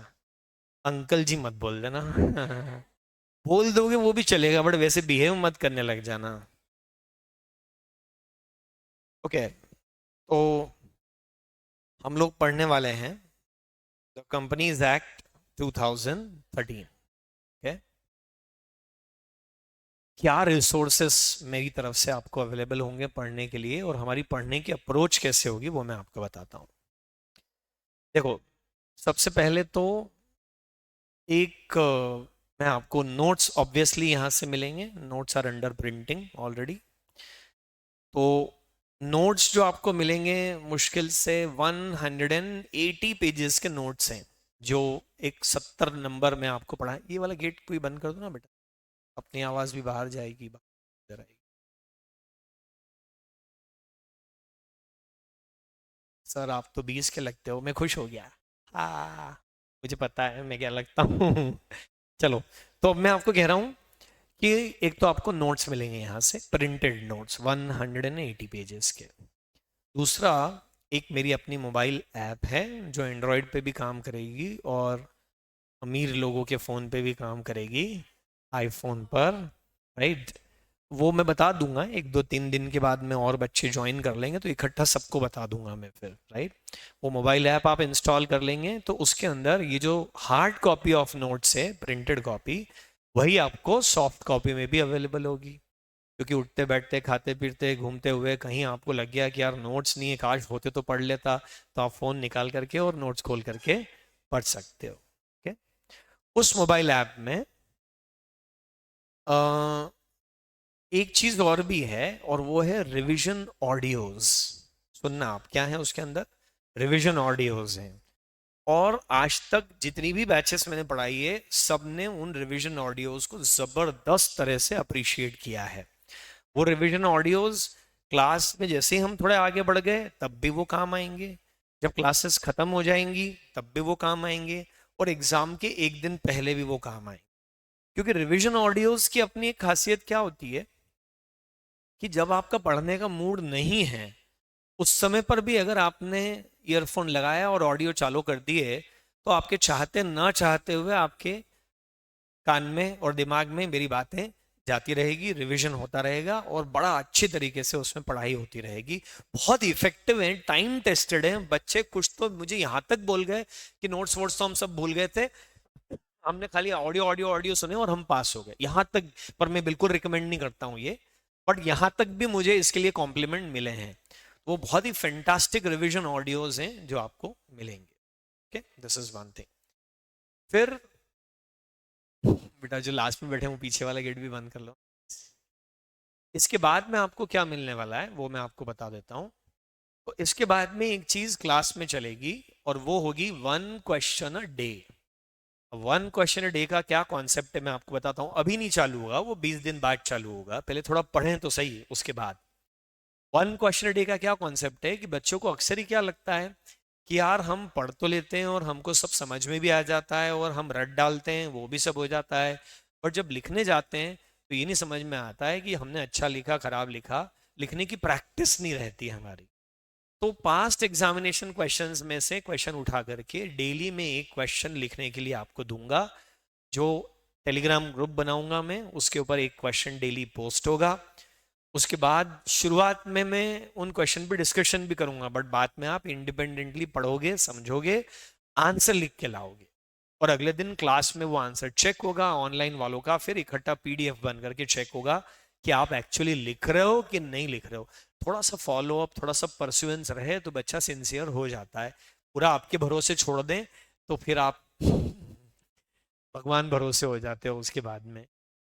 अंकल जी मत बोल देना। बोल दोगे वो भी चलेगा, बट वैसे बिहेव मत करने लग जाना। ओके तो हम लोग पढ़ने वाले हैं द कंपनीज एक्ट 2013। ओके, क्या रिसोर्सेस मेरी तरफ से आपको अवेलेबल होंगे पढ़ने के लिए और हमारी पढ़ने की अप्रोच कैसे होगी वो मैं आपको बताता हूँ। देखो, सबसे पहले तो एक मैं आपको नोट्स ऑब्वियसली यहाँ से मिलेंगे, notes are under printing already. तो नोट्स जो आपको मिलेंगे मुश्किल से 180 पेजेस के नोट्स हैं, जो एक 70 नंबर में आपको पढ़ा। ये वाला गेट कोई बंद कर दो ना बेटा, अपनी आवाज़ भी बाहर जाएगी, बाहर आएगी। सर आप तो 20 के लगते हो, मैं खुश हो गया। मुझे पता है मैं क्या लगता हूँ। चलो, तो अब मैं आपको कह रहा हूँ कि एक तो आपको नोट्स मिलेंगे यहाँ से, प्रिंटेड नोट्स 180 पेजेस के। दूसरा, एक मेरी अपनी मोबाइल ऐप है जो एंड्रॉयड पे भी काम करेगी और अमीर लोगों के फ़ोन पे भी काम करेगी, आईफोन पर, राइट। वो मैं बता दूंगा, 1 2 3 दिन के बाद में और बच्चे ज्वाइन कर लेंगे तो इकट्ठा सबको बता दूंगा मैं फिर, राइट। वो मोबाइल ऐप आप इंस्टॉल कर लेंगे तो उसके अंदर ये जो हार्ड कॉपी ऑफ नोट्स है, प्रिंटेड कॉपी, वही आपको सॉफ्ट कॉपी में भी अवेलेबल होगी। क्योंकि उठते बैठते खाते पीते घूमते हुए कहीं आपको लग गया कि यार नोट्स नहीं है, काश होते तो पढ़ लेता, तो आप फोन निकाल करके और नोट्स खोल करके पढ़ सकते हो। ओके। उस मोबाइल ऐप में एक चीज और भी है, और वो है रिवीजन ऑडियोज। सुनना आप, क्या है उसके अंदर? रिवीजन ऑडियोज हैं। और आज तक जितनी भी बैचेस मैंने पढ़ाई है, सबने उन रिवीजन ऑडियोज को जबरदस्त तरह से अप्रिशिएट किया है। वो रिवीजन ऑडियोज क्लास में जैसे ही हम थोड़े आगे बढ़ गए तब भी वो काम आएंगे, जब क्लासेस खत्म हो जाएंगी तब भी वो काम आएंगे, और एग्जाम के एक दिन पहले भी वो काम आएंगे। क्योंकि रिवीजन ऑडियोज की अपनी एक खासियत क्या होती है कि जब आपका पढ़ने का मूड नहीं है, उस समय पर भी अगर आपने ईयरफोन लगाया और ऑडियो चालू कर दिए, तो आपके चाहते ना चाहते हुए आपके कान में और दिमाग में मेरी बातें जाती रहेगी, रिवीजन होता रहेगा, और बड़ा अच्छी तरीके से उसमें पढ़ाई होती रहेगी। बहुत इफेक्टिव है, टाइम टेस्टेड है। बच्चे कुछ तो मुझे यहाँ तक बोल गए कि नोट्स वोट्स तो हम सब भूल गए थे, हमने खाली ऑडियो ऑडियो ऑडियो सुने और हम पास हो गए, यहाँ तक। पर मैं बिल्कुल रिकमेंड नहीं करता हूँ ये, बट यहाँ तक भी मुझे इसके लिए कॉम्प्लीमेंट मिले हैं। वो बहुत ही फैंटास्टिक रिवीजन ऑडियोज हैं जो आपको मिलेंगे। Okay, this is one thing. फिर बेटा जो लास्ट में बैठे हैं वो पीछे वाला गेट भी बंद कर लो। इसके बाद में आपको क्या मिलने वाला है वो मैं आपको बता देता हूँ। तो इसके बाद में एक चीज क्लास में चलेगी, और वो होगी 1 question a day. 1 question a day का क्या कॉन्सेप्ट है मैं आपको बताता हूँ। अभी नहीं चालू होगा, वो 20 दिन बाद चालू होगा, पहले थोड़ा पढ़ें तो सही उसके बाद। 1 क्वेश्चन अ डे का क्या कॉन्सेप्ट है कि बच्चों को अक्सर ही क्या लगता है कि यार हम पढ़ तो लेते हैं और हमको सब समझ में भी आ जाता है और हम रट डालते हैं, वो भी सब हो जाता है, पर जब लिखने जाते हैं तो ये नहीं समझ में आता है कि हमने अच्छा लिखा खराब लिखा। लिखने की प्रैक्टिस नहीं रहती है हमारी। तो पास्ट एग्जामिनेशन क्वेश्चंस में से क्वेश्चन उठा करके डेली में एक क्वेश्चन लिखने के लिए आपको दूंगा। जो टेलीग्राम ग्रुप बनाऊंगा मैं, उसके ऊपर एक क्वेश्चन डेली पोस्ट होगा। उसके बाद शुरुआत में मैं उन क्वेश्चन पे डिस्कशन भी करूंगा, बट बाद में आप इंडिपेंडेंटली पढ़ोगे, समझोगे, आंसर लिख के लाओगे, और अगले दिन क्लास में वो आंसर चेक होगा ऑनलाइन वालों का, फिर इकट्ठा पीडीएफ बन करके चेक होगा कि आप एक्चुअली लिख रहे हो कि नहीं लिख रहे हो। थोड़ा सा फॉलो अप, थोड़ा सा परस्यूएंस रहे तो बच्चा सिंसियर हो जाता है। पूरा आपके भरोसे छोड़ दें तो फिर आप भगवान भरोसे हो जाते हो उसके बाद में।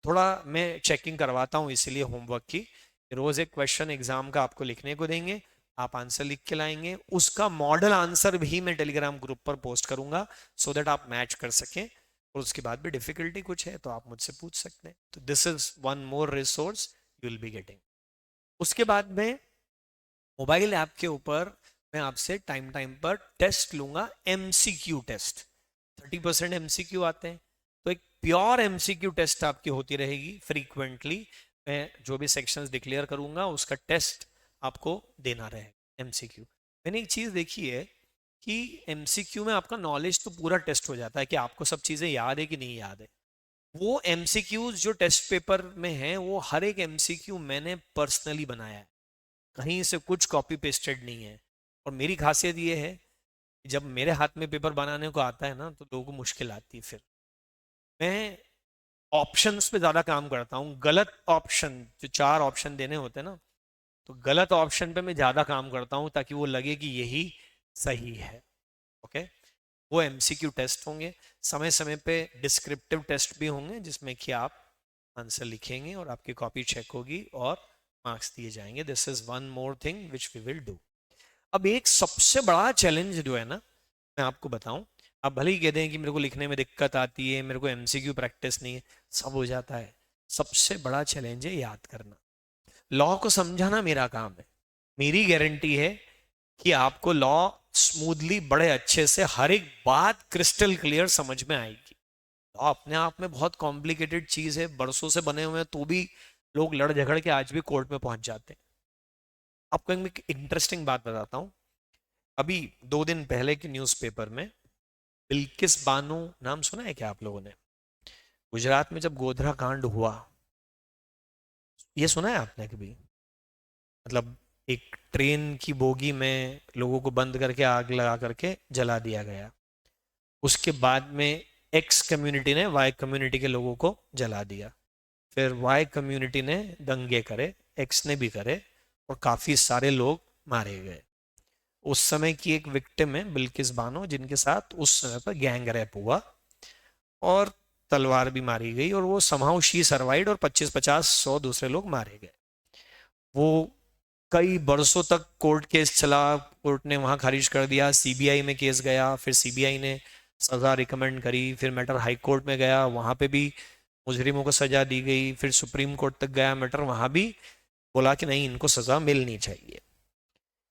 थोड़ा मैं चेकिंग करवाता हूँ इसलिए होमवर्क की। रोज एक क्वेश्चन एग्जाम का आपको लिखने को देंगे, आप आंसर लिख के लाएंगे, उसका मॉडल आंसर भी मैं टेलीग्राम ग्रुप पर पोस्ट करूंगा सो दैट आप मैच कर सकें। और उसके बाद भी डिफिकल्टी कुछ है तो आप मुझसे पूछ सकते हैं। तो this is one more resource you will be getting. उसके बाद में मोबाइल ऐप के ऊपर मैं आपसे टाइम टाइम पर टेस्ट लूंगा, एमसीक्यू टेस्ट। 30% एमसीक्यू आते हैं, तो एक प्योर एमसीक्यू टेस्ट आपकी होती रहेगी फ्रीक्वेंटली। मैं जो भी सेक्शंस डिक्लेयर करूंगा उसका टेस्ट आपको देना रहेगा, एमसीक्यू। मैंने एक चीज देखी है कि एमसीक्यू में आपका नॉलेज तो पूरा टेस्ट हो जाता है कि आपको सब चीजें याद है कि नहीं याद है। वो एमसीक्यूज जो टेस्ट पेपर में है, वो हर एक एमसीक्यू मैंने पर्सनली बनाया है, कहीं से कुछ कॉपी पेस्टेड नहीं है। और मेरी खासियत ये है कि जब मेरे हाथ में पेपर बनाने को आता है ना तो लोगों को मुश्किल आती है। फिर मैं ऑप्शंस पे ज्यादा काम करता हूँ। गलत ऑप्शन, जो 4 ऑप्शन देने होते हैं ना, तो गलत ऑप्शन पे मैं ज्यादा काम करता हूँ ताकि वो लगे कि यही सही है। ओके। वो एमसीक्यू टेस्ट होंगे, समय समय पे डिस्क्रिप्टिव टेस्ट भी होंगे जिसमें कि आप आंसर लिखेंगे और आपकी कॉपी चेक होगी और मार्क्स दिए जाएंगे। This is one more thing which we will do. अब एक सबसे बड़ा चैलेंज जो है ना, मैं आपको बताऊं, आप भले ही कह दें कि मेरे को लिखने में दिक्कत आती है, मेरे को एमसीक्यू प्रैक्टिस नहीं है, सब हो जाता है। सबसे बड़ा चैलेंज है याद करना। लॉ को समझाना मेरा काम है। मेरी गारंटी है कि आपको लॉ स्मूथली बड़े अच्छे से हर एक बात क्रिस्टल क्लियर समझ में आएगी। लॉ अपने आप में बहुत कॉम्प्लिकेटेड चीज है, बरसों से बने हुए हैं तो भी लोग लड़ झगड़ के आज भी कोर्ट में पहुंच जाते हैं। आपको एक इंटरेस्टिंग बात बताता हूं। अभी 2 दिन पहले के न्यूज़पेपर में बिल्किस बानो, नाम सुना है क्या आप लोगों ने? गुजरात में जब गोधरा कांड हुआ, ये सुना है आपने कभी? मतलब एक ट्रेन की बोगी में लोगों को बंद करके आग लगा करके जला दिया गया। उसके बाद में एक्स कम्युनिटी ने वाई कम्युनिटी के लोगों को जला दिया। फिर वाई कम्युनिटी ने दंगे करे, एक्स ने भी करे, और काफी सारे लोग मारे गए। उस समय की एक विक्टिम है बिल्किस बानो, जिनके साथ उस समय पर गैंग रेप हुआ और तलवार भी मारी गई, और वो समहाउ शी सर्वाइड, और 25-50-100 दूसरे लोग मारे गए। वो कई बरसों तक कोर्ट केस चला, कोर्ट ने वहां खारिज कर दिया, सीबीआई में केस गया, फिर सीबीआई ने सजा रिकमेंड करी, फिर मैटर हाई कोर्ट में गया, वहां पे भी मुजरिमों को सजा दी गई, फिर सुप्रीम कोर्ट तक गया मैटर, वहां भी बोला कि नहीं, इनको सजा मिलनी चाहिए।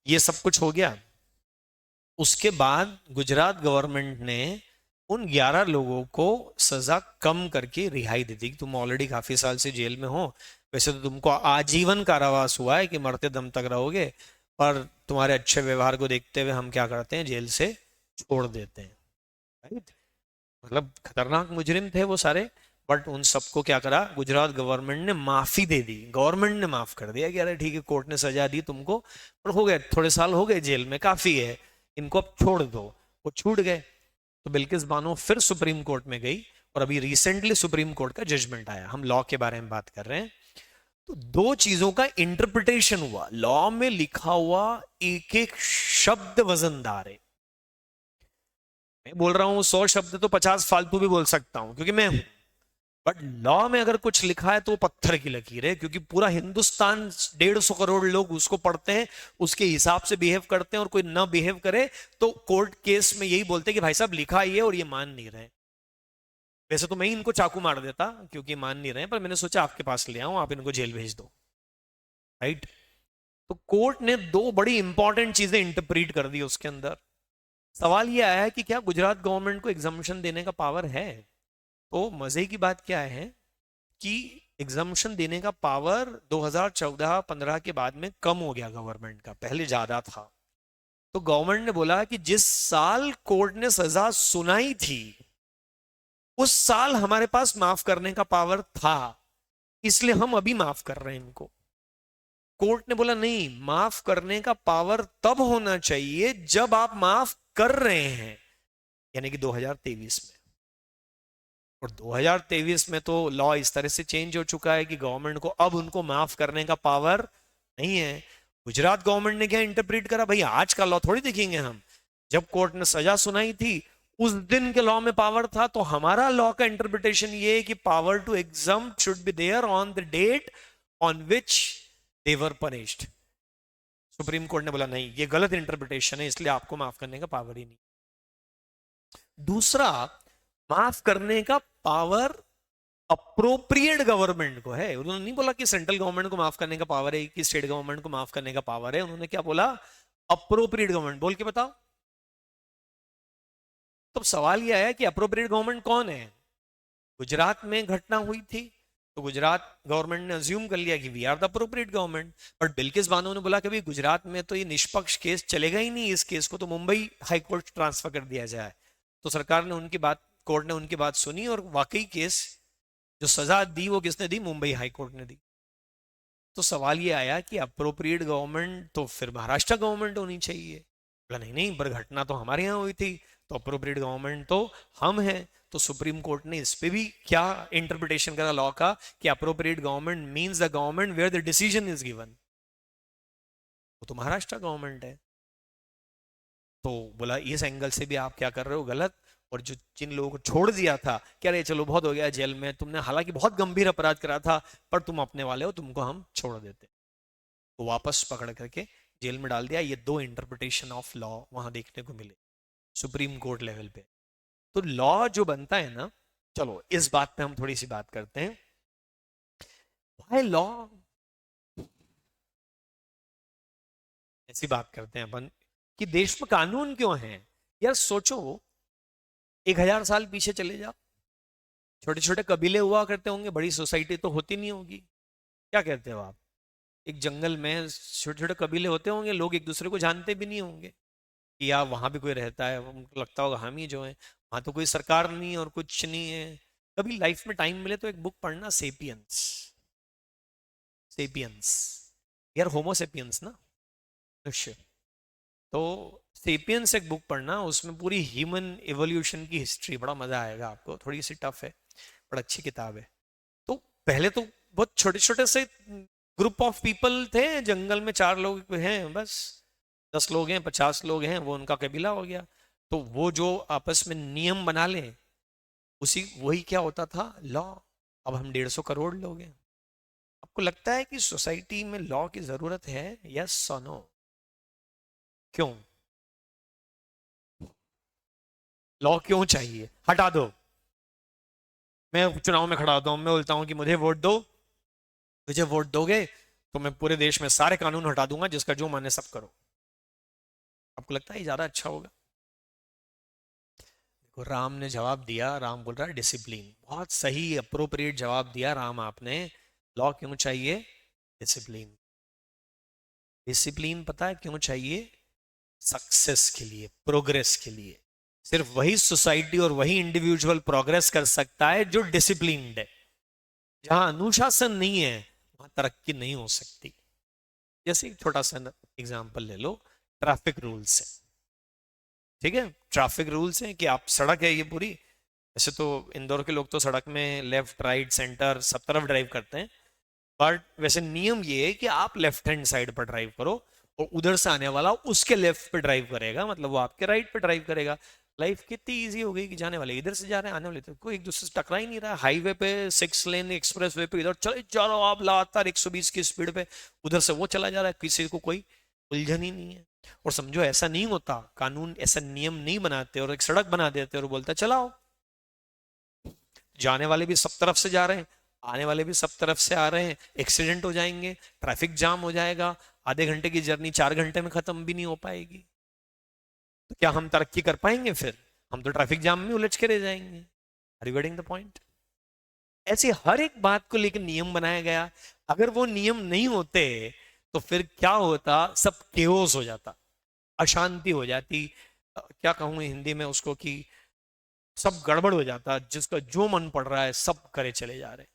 ये सब कुछ हो गया। उसके बाद गुजरात गवर्नमेंट ने उन 11 लोगों को सजा कम करके रिहाई दे दी कि तुम ऑलरेडी काफी साल से जेल में हो, वैसे तो तुमको आजीवन कारावास हुआ है कि मरते दम तक रहोगे, पर तुम्हारे अच्छे व्यवहार को देखते हुए हम क्या करते हैं, जेल से छोड़ देते हैं। राइट? मतलब खतरनाक मुजरिम थे वो सारे, बट उन सबको क्या करा, गुजरात गवर्नमेंट ने माफी दे दी, गवर्नमेंट ने माफ कर दिया कि अरे ठीक है, कोर्ट ने सजा दी तुमको, पर हो गए थोड़े साल, हो गए जेल में, काफी है, इनको अब छोड़ दो। वो छूट गए। तो बिल्किस बानो फिर सुप्रीम कोर्ट में गई, और अभी रिसेंटली सुप्रीम कोर्ट का जजमेंट आया, हम लॉ के बारे में बात कर रहे हैं। तो दो चीजों का इंटरप्रिटेशन हुआ, लॉ में लिखा हुआ एक एक शब्द वजनदार है। मैं बोल रहा हूं 100 शब्द तो 50 फालतू भी बोल सकता हूं क्योंकि मैं हूं, बट लॉ में अगर कुछ लिखा है तो वो पत्थर की लकीर है, क्योंकि पूरा हिंदुस्तान 150 करोड़ लोग उसको पढ़ते हैं, उसके हिसाब से बिहेव करते हैं, और कोई ना बिहेव करे तो कोर्ट केस में यही बोलते हैं कि भाई साहब लिखा ही है और ये मान नहीं रहे। वैसे तो मैं ही इनको चाकू मार देता क्योंकि मान नहीं रहे, पर मैंने सोचा आपके पास ले आऊं, आप इनको जेल भेज दो। राइट? तो कोर्ट ने दो बड़ी इंपॉर्टेंट चीजें इंटरप्रीट कर दी उसके अंदर। सवाल यह आया है कि क्या गुजरात गवर्नमेंट को एग्जामिशन देने का पावर है? तो मजे की बात क्या है कि एग्जामिशन देने का पावर 2014-15 के बाद में कम हो गया गवर्नमेंट का, पहले ज्यादा था। तो गवर्नमेंट ने बोला कि जिस साल कोर्ट ने सजा सुनाई थी उस साल हमारे पास माफ करने का पावर था, इसलिए हम अभी माफ कर रहे हैं इनको। कोर्ट ने बोला नहीं, माफ करने का पावर तब होना चाहिए जब आप माफ कर रहे हैं, यानी कि 2023 में। और 2023 में तो लॉ इस तरह से चेंज हो चुका है कि गवर्नमेंट को अब उनको माफ करने का पावर नहीं है। गुजरात गवर्नमेंट ने क्या इंटरप्रेट करा, भाई आज का लॉ थोड़ी देखेंगे हम, जब कोर्ट ने सजा सुनाई थी उस दिन के लॉ में पावर था, तो हमारा लॉ का इंटरप्रिटेशन ये है कि power to exam should be there on the date on which they were punished. Supreme Court ने बोला नहीं, ये गलत इंटरप्रिटेशन है, इसलिए आपको माफ करने का पावर ही नहीं। दूसरा, माफ करने का पावर अप्रोप्रिएट गवर्नमेंट को है। उन्होंने नहीं बोला कि सेंट्रल गवर्नमेंट को माफ करने का पावर है कि स्टेट गवर्नमेंट को माफ करने का पावर है, उन्होंने क्या बोला, अप्रोप्रिएट गवर्नमेंट। बोल के बताओ। तो सवाल यह है कि अप्रोप्रिएट गवर्नमेंट कौन है? गुजरात में घटना हुई थी तो गुजरात गवर्नमेंट ने अज्यूम कर लिया कि we are the appropriate government, but Bilkis Bano ने बोला कि भाई गुजरात में तो ये निष्पक्ष केस चलेगा ही नहीं, इस केस को तो मुंबई हाई कोर्ट ट्रांसफर कर दिया जाए। तो सरकार ने उनकी बात, कोर्ट ने उनकी बात सुनी, और वाकई केस जो सजा दी वो किसने दी, मुंबई हाई कोर्ट ने दी। तो सवाल ये आया कि अप्रोप्रिएट गवर्नमेंट तो फिर महाराष्ट्र गवर्नमेंट होनी चाहिए। बोला नहीं नहीं, पर घटना तो हमारे यहाँ हुई थी, तो अप्रोप्रिएट गवर्नमेंट तो हम हैं। तो सुप्रीम कोर्ट ने इस पे भी क्या इंटरप्रिटेशन करा लॉ का कि appropriate government means the government where the decision is given. वो तो महाराष्ट्र गवर्नमेंट है। तो बोला इस एंगल से भी आप क्या कर रहे हो, गलत। और जो जिन लोगों को छोड़ दिया था, कह रहे चलो बहुत हो गया जेल में, तुमने हालांकि बहुत गंभीर अपराध करा था, पर तुम अपने वाले हो, तुमको हम छोड़ देते। तो वापस पकड़ करके जेल में डाल दिया। ये दो इंटरप्रिटेशन ऑफ लॉ वहां देखने को मिले सुप्रीम कोर्ट लेवल पे। तो लॉ जो बनता है ना, चलो इस बात पे हम थोड़ी सी बात करते हैं। व्हाई लॉ, ऐसी बात करते हैं अपन कि देश में कानून क्यों है। यार सोचो, 1000 साल पीछे चले जाओ, छोटे छोटे कबीले हुआ करते होंगे, बड़ी सोसाइटी तो होती नहीं होगी। क्या कहते हो आप? एक जंगल में छोटे छोटे कबीले होते होंगे, लोग एक दूसरे को जानते भी नहीं होंगे कि यार वहां भी कोई रहता है, उनको लगता होगा हम ही जो है, वहां तो कोई सरकार नहीं और कुछ नहीं है। कभी लाइफ में टाइम मिले तो एक बुक पढ़ना, सेपियंस। सेपियंस, यार होमोसेपियंस ना, मनुष्य। तो सेपियंस एक बुक पढ़ना, उसमें पूरी ह्यूमन एवोल्यूशन की हिस्ट्री, बड़ा मजा आएगा आपको, थोड़ी सी टफ है बड़ा अच्छी किताब है। तो पहले तो बहुत छोटे छोटे से ग्रुप ऑफ पीपल थे जंगल में, 4 लोग हैं बस, 10 लोग हैं, 50 लोग हैं, वो उनका कबीला हो गया। तो वो जो आपस में नियम बना लें, उसी वही क्या होता था, लॉ। अब हम 150 करोड़ लोग हैं। आपको लगता है कि सोसाइटी में लॉ की जरूरत है? यस और नो? क्यों? लॉ क्यों चाहिए? हटा दो। मैं चुनाव में खड़ा होता हूं, मैं बोलता हूं कि मुझे वोट दो, मुझे वोट दोगे तो मैं पूरे देश में सारे कानून हटा दूंगा, जिसका जो माने सब करो। आपको लगता है ये ज्यादा अच्छा होगा? देखो राम ने जवाब दिया, राम बोल रहा है डिसिप्लिन, बहुत सही अप्रोप्रिएट जवाब दिया राम आपने। लॉ क्यों चाहिए? डिसिप्लिन। डिसिप्लिन पता है क्यों चाहिए? सक्सेस के लिए, प्रोग्रेस के लिए। सिर्फ वही सोसाइटी और वही इंडिविजुअल प्रोग्रेस कर सकता है जो डिसिप्लिन्ड है। जहां अनुशासन नहीं है वहां तरक्की नहीं हो सकती। जैसे एक छोटा सा एग्जांपल ले लो, ट्रैफिक रूल्स है, ठीक है? ट्रैफिक रूल्स हैं कि आप, सड़क है ये पूरी, वैसे तो इंदौर के लोग तो सड़क में लेफ्ट राइट सेंटर सब तरफ ड्राइव करते हैं, बट वैसे नियम ये है कि आप लेफ्ट हैंड साइड पर ड्राइव करो और उधर से आने वाला उसके लेफ्ट पे ड्राइव करेगा, मतलब वो आपके राइट पे ड्राइव करेगा। लाइफ कितनी इजी हो गई कि जाने वाले इधर से जा रहे हैं, आने वाले तो कोई एक दूसरे से टकरा ही नहीं रहा। हाईवे पे 6 लेन एक्सप्रेस वे पे इधर चले जा रहा हो आप लगातार 120 की स्पीड पे, उधर से वो चला जा रहा है, किसी को कोई उलझन ही नहीं है। और समझो ऐसा नहीं होता, कानून ऐसा नियम नहीं बनाते और एक सड़क बना देते और बोलते चलाओ, जाने वाले भी सब तरफ से जा रहे हैं, आने वाले भी सब तरफ से आ रहे हैं, एक्सीडेंट हो जाएंगे, ट्रैफिक जाम हो जाएगा, आधे घंटे की जर्नी 4 घंटे में खत्म भी नहीं हो पाएगी। तो क्या हम तरक्की कर पाएंगे? फिर हम तो ट्रैफिक जाम में उलझ के रह जाएंगे। Are you getting the point? ऐसे हर एक बात को लेकर नियम बनाया गया। अगर वो नियम नहीं होते तो फिर क्या होता? सब केओस हो जाता, अशांति हो जाती। क्या कहूं हिंदी में उसको, कि सब गड़बड़ हो जाता, जिसका जो मन पड़ रहा है सब करे चले जा रहे।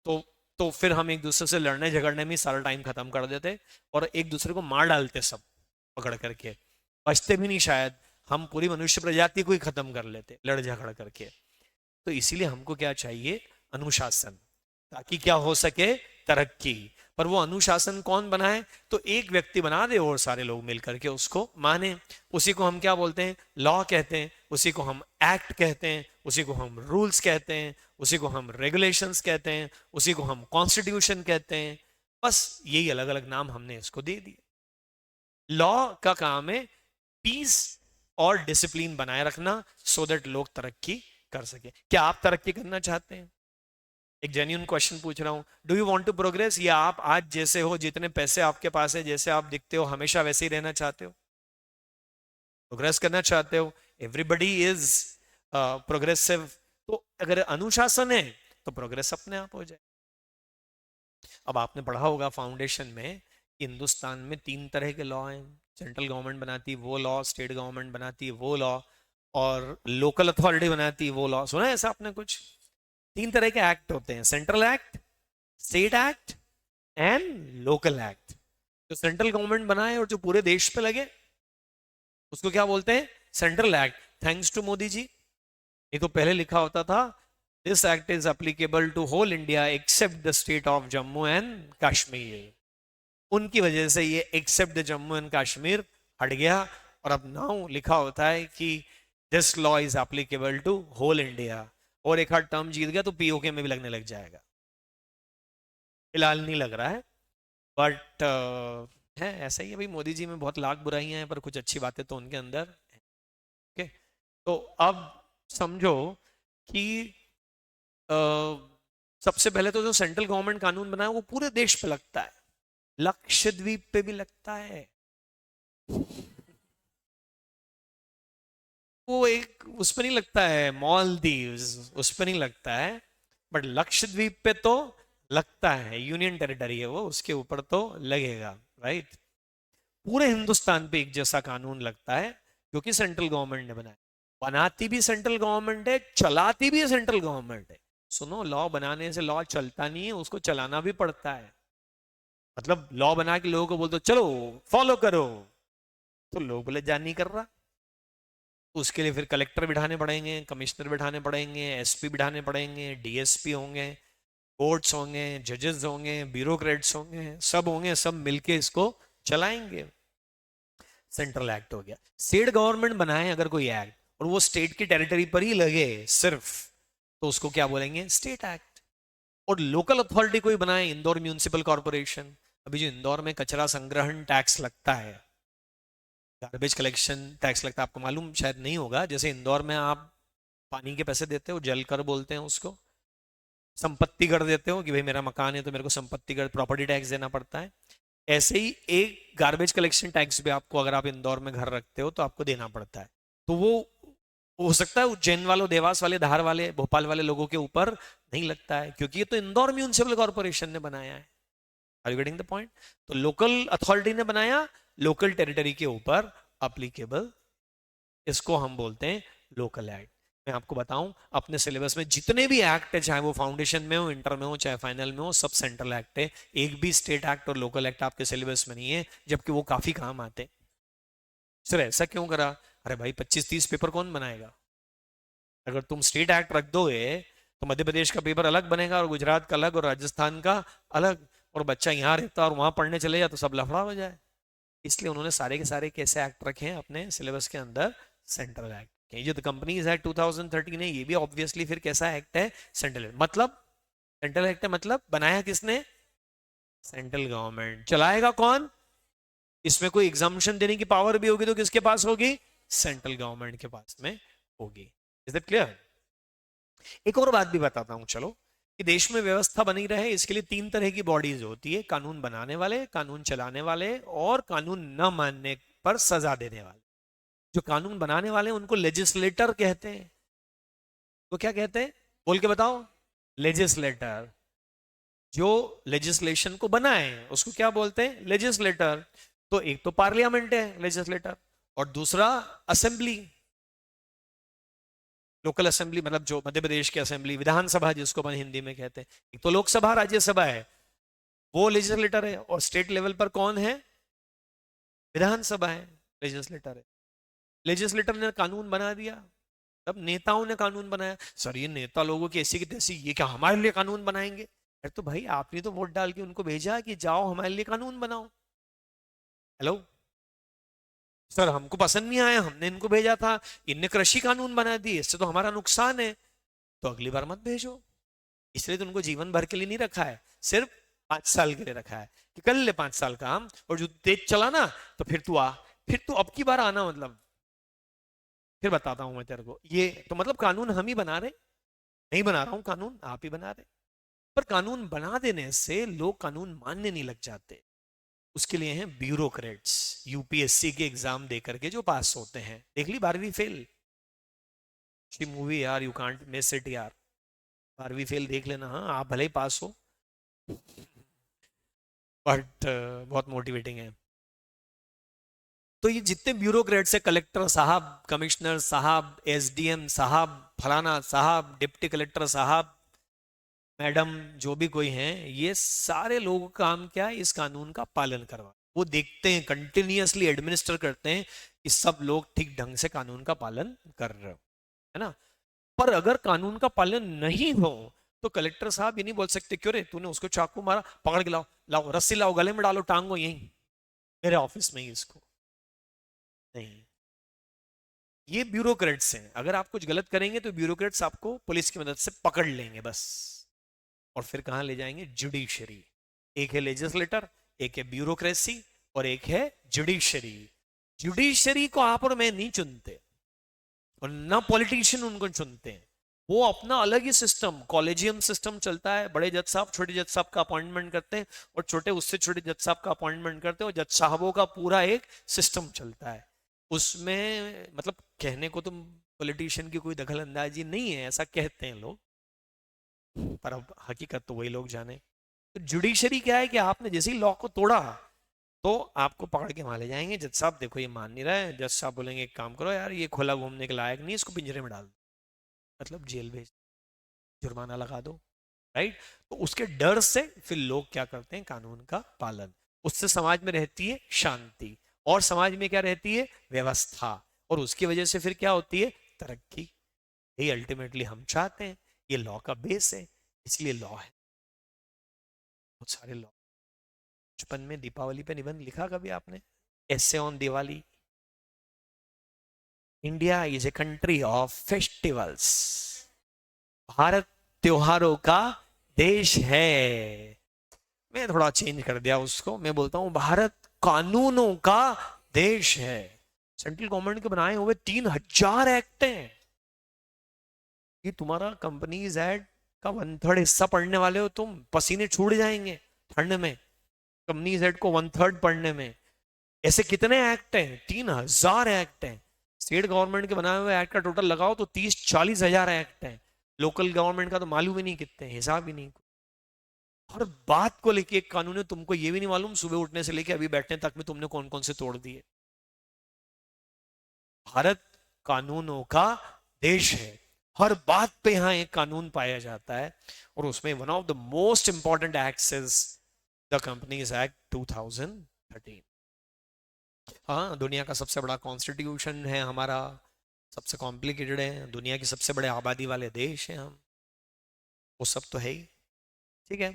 तो तो फिर हम एक दूसरे से लड़ने झगड़ने में ही सारा टाइम खत्म कर देते और एक दूसरे को मार डालते सब पकड़ करके, बचते भी नहीं शायद, हम पूरी मनुष्य प्रजाति को ही खत्म कर लेते लड़ झगड़ करके। तो इसीलिए हमको क्या चाहिए? अनुशासन, ताकि क्या हो सके? तरक्की। पर वो अनुशासन कौन बनाए? तो एक व्यक्ति बना दे और सारे लोग मिलकर के उसको माने। उसी को हम क्या बोलते हैं? लॉ कहते हैं। उसी को हम एक्ट कहते हैं। उसी को हम रूल्स कहते हैं। उसी को हम रेगुलेशंस कहते हैं। उसी को हम कॉन्स्टिट्यूशन कहते हैं। बस यही अलग अलग नाम हमने इसको दे दिए। लॉ का काम है पीस और डिसिप्लिन बनाए रखना, सो दैट लोग तरक्की कर सके। क्या आप तरक्की करना चाहते हैं? एक जेन्युइन क्वेश्चन पूछ रहा हूं, do you want to progress? या आप आज जैसे हो, जितने पैसे आपके पास है, जैसे आप दिखते हो, हमेशा वैसे ही रहना चाहते हो? प्रोग्रेस करना चाहते हो? Everybody is progressive. तो अगर अनुशासन है तो प्रोग्रेस अपने आप हो जाए। अब आपने पढ़ा होगा फाउंडेशन में कि हिंदुस्तान में 3 तरह के लॉ हैं। सेंट्रल गवर्नमेंट बनाती है वो लॉ, स्टेट गवर्नमेंट बनाती है वो लॉ, और लोकल अथॉरिटी बनाती है वो लॉ। सुना है ऐसा आपने कुछ? 3 तरह के एक्ट होते हैं, central act, state act and local act. जो सेंट्रल गवर्नमेंट बनाए और जो पूरे देश पे लगे उसको क्या बोलते हैं? Central act. Thanks to Modi ji, ये तो पहले लिखा होता था this act is applicable to whole India except the state of Jammu and Kashmir. उनकी वजह से ये except the Jammu and Kashmir हट गया और अब नाउ लिखा होता है कि this law is applicable to whole India. और एक हाथ टर्म जीत गया तो पीओके में भी लगने लग जाएगा। फिलहाल नहीं लग रहा है, बट है ऐसा ही है भाई। मोदी जी में बहुत लाख बुराइयां हैं पर कुछ अच्छी बातें तो उनके अंदर है। ओके, तो अब समझो कि अ, सबसे पहले तो जो सेंट्रल गवर्नमेंट कानून बना है वो पूरे देश पे लगता है, लक्षद्वीप पे भी लगता है। वो एक उस पर नहीं लगता है, मालदीव्स उस पर नहीं लगता है, बट लक्षद्वीप पे तो लगता है। यूनियन टेरिटरी है वो, उसके ऊपर तो लगेगा, राइट? पूरे हिंदुस्तान पे एक जैसा कानून लगता है क्योंकि सेंट्रल गवर्नमेंट ने बनाया। बनाती भी सेंट्रल गवर्नमेंट है, चलाती भी सेंट्रल गवर्नमेंट है। सुनो, लॉ बनाने से लॉ चलता नहीं है, उसको चलाना भी पड़ता है। मतलब लॉ बना के लोगों को बोल दो चलो फॉलो करो, तो लोग बोले जान नहीं कर रहा। उसके लिए फिर कलेक्टर बिठाने पड़ेंगे, कमिश्नर बिठाने पड़ेंगे, एसपी बिठाने पड़ेंगे, डीएसपी होंगे, कोर्ट्स होंगे, जजेस होंगे, ब्यूरोक्रेट्स होंगे, सब होंगे, सब मिलके इसको चलाएंगे। सेंट्रल एक्ट हो गया। स्टेट गवर्नमेंट बनाए अगर कोई एक्ट और वो स्टेट की टेरिटरी पर ही लगे सिर्फ, तो उसको क्या बोलेंगे? State act. और लोकल अथॉरिटी कोई बनाए, इंदौर म्यूनिसिपल कॉर्पोरेशन, अभी जो इंदौर में कचरा संग्रहण टैक्स लगता है, गार्बेज कलेक्शन टैक्स लगता है, आपको मालूम शायद नहीं होगा। जैसे इंदौर में आप पानी के पैसे देते हो, जल कर बोलते हैं उसको, संपत्ति कर देते हो कि भाई मेरा मकान है तो मेरे को संपत्ति कर, प्रॉपर्टी टैक्स देना पड़ता है। ऐसे ही एक गार्बेज कलेक्शन टैक्स भी आपको, अगर आप इंदौर में घर रखते हो तो आपको देना पड़ता है। तो वो हो सकता है उज्जैन वालों, देवास वाले, धार वाले, भोपाल वाले लोगों के ऊपर नहीं लगता है, क्योंकि ये तो इंदौर म्यूनिसिपल कॉर्पोरेशन ने बनाया है। Are you getting the point? तो लोकल अथॉरिटी ने बनाया, लोकल टेरिटरी के ऊपर अप्लीकेबल, इसको हम बोलते हैं लोकल एक्ट। मैं आपको बताऊं, अपने सिलेबस में जितने भी एक्ट है, चाहे वो फाउंडेशन में हो, इंटर में हो, चाहे फाइनल में हो, सब सेंट्रल एक्ट है। एक भी स्टेट एक्ट और लोकल एक्ट आपके सिलेबस में नहीं है, जबकि वो काफी काम आते। सर ऐसा क्यों करा? अरे भाई 25-30 पेपर कौन बनाएगा? अगर तुम स्टेट एक्ट रख दोगे तो मध्य प्रदेश का पेपर अलग बनेगा और गुजरात का अलग और राजस्थान का अलग, और बच्चा यहाँ रहता और वहां पढ़ने चले जाए तो सब लफड़ा हो जाए। इसलिए उन्होंने सारे के सारे कैसे एक्ट रखे हैं अपने सिलेबस के अंदर? Central act. ये जो कंपनीज एक्ट 2013 है, ये भी ऑब्वियसली फिर कैसा एक्ट है? Central act. मतलब सेंट्रल एक्ट है, मतलब बनाया किसने? Central government. चलाएगा कौन? इसमें कोई एग्जाम्पशन देने की पावर भी होगी तो किसके पास होगी? सेंट्रल गवर्नमेंट के पास में होगी। Is that clear? एक और बात भी बताता हूं चलो, कि देश में व्यवस्था बनी रहे इसके लिए 3 तरह की बॉडीज होती है: कानून बनाने वाले, कानून चलाने वाले, और कानून न मानने पर सजा देने वाले। जो कानून बनाने वाले हैं उनको लेजिस्लेटर कहते हैं। तो क्या कहते हैं? बोल के बताओ। लेजिस्लेटर। जो लेजिस्लेशन को बनाए उसको क्या बोलते हैं? लेजिस्लेटर। तो एक तो पार्लियामेंट है लेजिस्लेटर, और दूसरा असेंबली, लोकल असेंबली, मतलब जो मध्य प्रदेश की असेंबली, विधानसभा जिसको अपन हिंदी में कहते हैं। एक तो लोकसभा, राज्यसभा है, वो लेजिस्लेटर है, और स्टेट लेवल पर कौन है? विधानसभा है, लेजिस्लेटर है। लेजिस्लेटर ने कानून बना दिया, तब नेताओं ने कानून बनाया। सर ये नेता लोगों की ऐसी की तैसी, ये क्या हमारे लिए कानून बनाएंगे? अरे तो भाई आपने तो वोट डाल के उनको भेजा कि जाओ हमारे लिए कानून बनाओ। हेलो सर, हमको पसंद नहीं आया, हमने इनको भेजा था, इनने कृषि कानून बना दिए, इससे तो हमारा नुकसान है, तो अगली बार मत भेजो। इसलिए तो उनको जीवन भर के लिए नहीं रखा है, सिर्फ 5 साल के लिए रखा है कि कर ले 5 साल काम, और जो तेज चला ना तो फिर तू आ, फिर तू अब की बार आना, मतलब फिर बताता हूं मैं तेरे को। ये तो मतलब कानून हम ही बना रहे, नहीं बना रहा हूं कानून, आप ही बना रहे। पर कानून बना देने से लोग कानून मानने नहीं लग जाते। उसके लिए हैं ब्यूरोक्रेट्स, यूपीएससी के एग्जाम दे करके जो पास होते हैं। देख ली 12वीं फेल? अच्छी मूवी यार, यू कांट मिस इट यार। 12वीं फेल देख लेना, हाँ आप भले ही पास हो, बट बहुत मोटिवेटिंग है। तो ये जितने ब्यूरोक्रेट्स है, कलेक्टर साहब, कमिश्नर साहब, एसडीएम साहब, फलाना साहब, डिप्टी कलेक्टर साहब, मैडम, जो भी कोई हैं, ये सारे लोगों का काम क्या है? इस कानून का पालन करवा। वो देखते हैं, कंटिन्यूअसली एडमिनिस्टर करते हैं कि सब लोग ठीक ढंग से कानून का पालन कर रहे हो, है ना। पर अगर कानून का पालन नहीं हो तो कलेक्टर साहब ये नहीं बोल सकते क्यों रे तूने उसको चाकू मारा, पकड़ के लाओ, लाओ रस्सी, लाओ गले में डालो, टांगो यहीं मेरे ऑफिस में ही इसको। नहीं, ये ब्यूरोक्रेट्स हैं। अगर आप कुछ गलत करेंगे तो ब्यूरोक्रेट्स आपको पुलिस की मदद से पकड़ लेंगे बस, और फिर कहां ले जाएंगे? जुडिशरी। एक है लेजिस्लेटर, एक है ब्यूरोक्रेसी, और एक है जुडिशरी। जुडिशरी को आप और मैं नहीं चुनते, और ना पॉलिटिशियन उनको चुनते हैं। वो अपना अलग ही सिस्टम, कॉलेजियम सिस्टम चलता है। बड़े जज साहब छोटे जज साहब का अपॉइंटमेंट करते हैं, और छोटे उससे छोटे जज साहब का अपॉइंटमेंट करते हैं, और जज साहबों का पूरा एक सिस्टम चलता है। उसमें मतलब कहने को तो पॉलिटिशियन की कोई दखल अंदाजी नहीं है, ऐसा कहते हैं लोग, पर अब हकीकत तो वही लोग जाने। तो जुडिशरी क्या है कि आपने जैसे ही लॉ को तोड़ा तो आपको पकड़ के वहां ले जाएंगे। जज साहब देखो ये मान नहीं रहा है, जज साहब बोलेंगे एक काम करो यार, ये खुला घूमने के लायक नहीं, इसको पिंजरे में डाल दो, मतलब जेल भेज। जुर्माना लगा दो, राइट। तो उसके डर से फिर लोग क्या करते हैं, कानून का पालन। उससे समाज में रहती है शांति, और समाज में क्या रहती है, व्यवस्था, और उसकी वजह से फिर क्या होती है, तरक्की। यही अल्टीमेटली हम चाहते हैं, ये लॉ का बेस है, इसलिए लॉ है, बहुत सारे लॉ। बचपन में दीपावली पे निबंध लिखा कभी आपने, ऐसे on Diwali? India is a country of festivals, Bharat त्योहारों का देश है। मैं थोड़ा चेंज कर दिया उसको, मैं बोलता हूं भारत कानूनों का देश है। सेंट्रल गवर्नमेंट के बनाए हुए 3000 एक्ट हैं। ये तुम्हारा कंपनीज एक्ट का 1/3 हिस्सा पढ़ने वाले हो तुम, पसीने छूट जाएंगे ठंड में कंपनीज एक्ट को 1/3 पढ़ने में। ऐसे कितने एक्ट हैं, 3000 एक्ट हैं। स्टेट गवर्नमेंट के बनाए हुए एक्ट का टोटल लगाओ तो 30-40 हजार एक्ट हैं। लोकल गवर्नमेंट का तो मालूम ही नहीं कितने, हिसाब ही नहीं। हर बात को लेके एक कानून है, तुमको ये भी नहीं मालूम सुबह उठने से लेके अभी बैठने तक में तुमने कौन कौन से तोड़ दिए। भारत कानूनों का देश है, हर बात पे यहाँ एक कानून पाया जाता है, और उसमें one of the most important acts is the companies act 2013। हाँ, दुनिया का सबसे बड़ा कॉन्स्टिट्यूशन है हमारा, सबसे कॉम्प्लिकेटेड है, दुनिया की सबसे बड़े आबादी वाले देश हैं हम, वो सब तो है ही। ठीक है,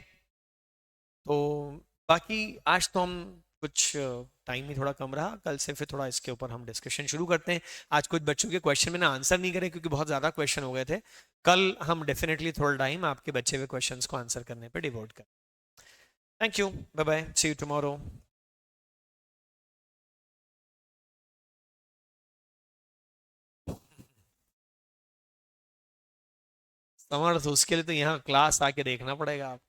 तो बाकी आज तो हम कुछ, टाइम ही थोड़ा कम रहा, कल से फिर थोड़ा इसके ऊपर हम डिस्कशन शुरू करते हैं। आज कुछ बच्चों के क्वेश्चन मैंने आंसर नहीं करे क्योंकि बहुत ज़्यादा क्वेश्चन हो गए थे। कल हम डेफिनेटली थोड़ा टाइम आपके बचे हुए क्वेश्चंस को आंसर करने पे डिवोट करें। Thank you, bye bye, see you tomorrow. Samarth, उसके लिए तो यहाँ क्लास आके देखना पड़ेगा आप।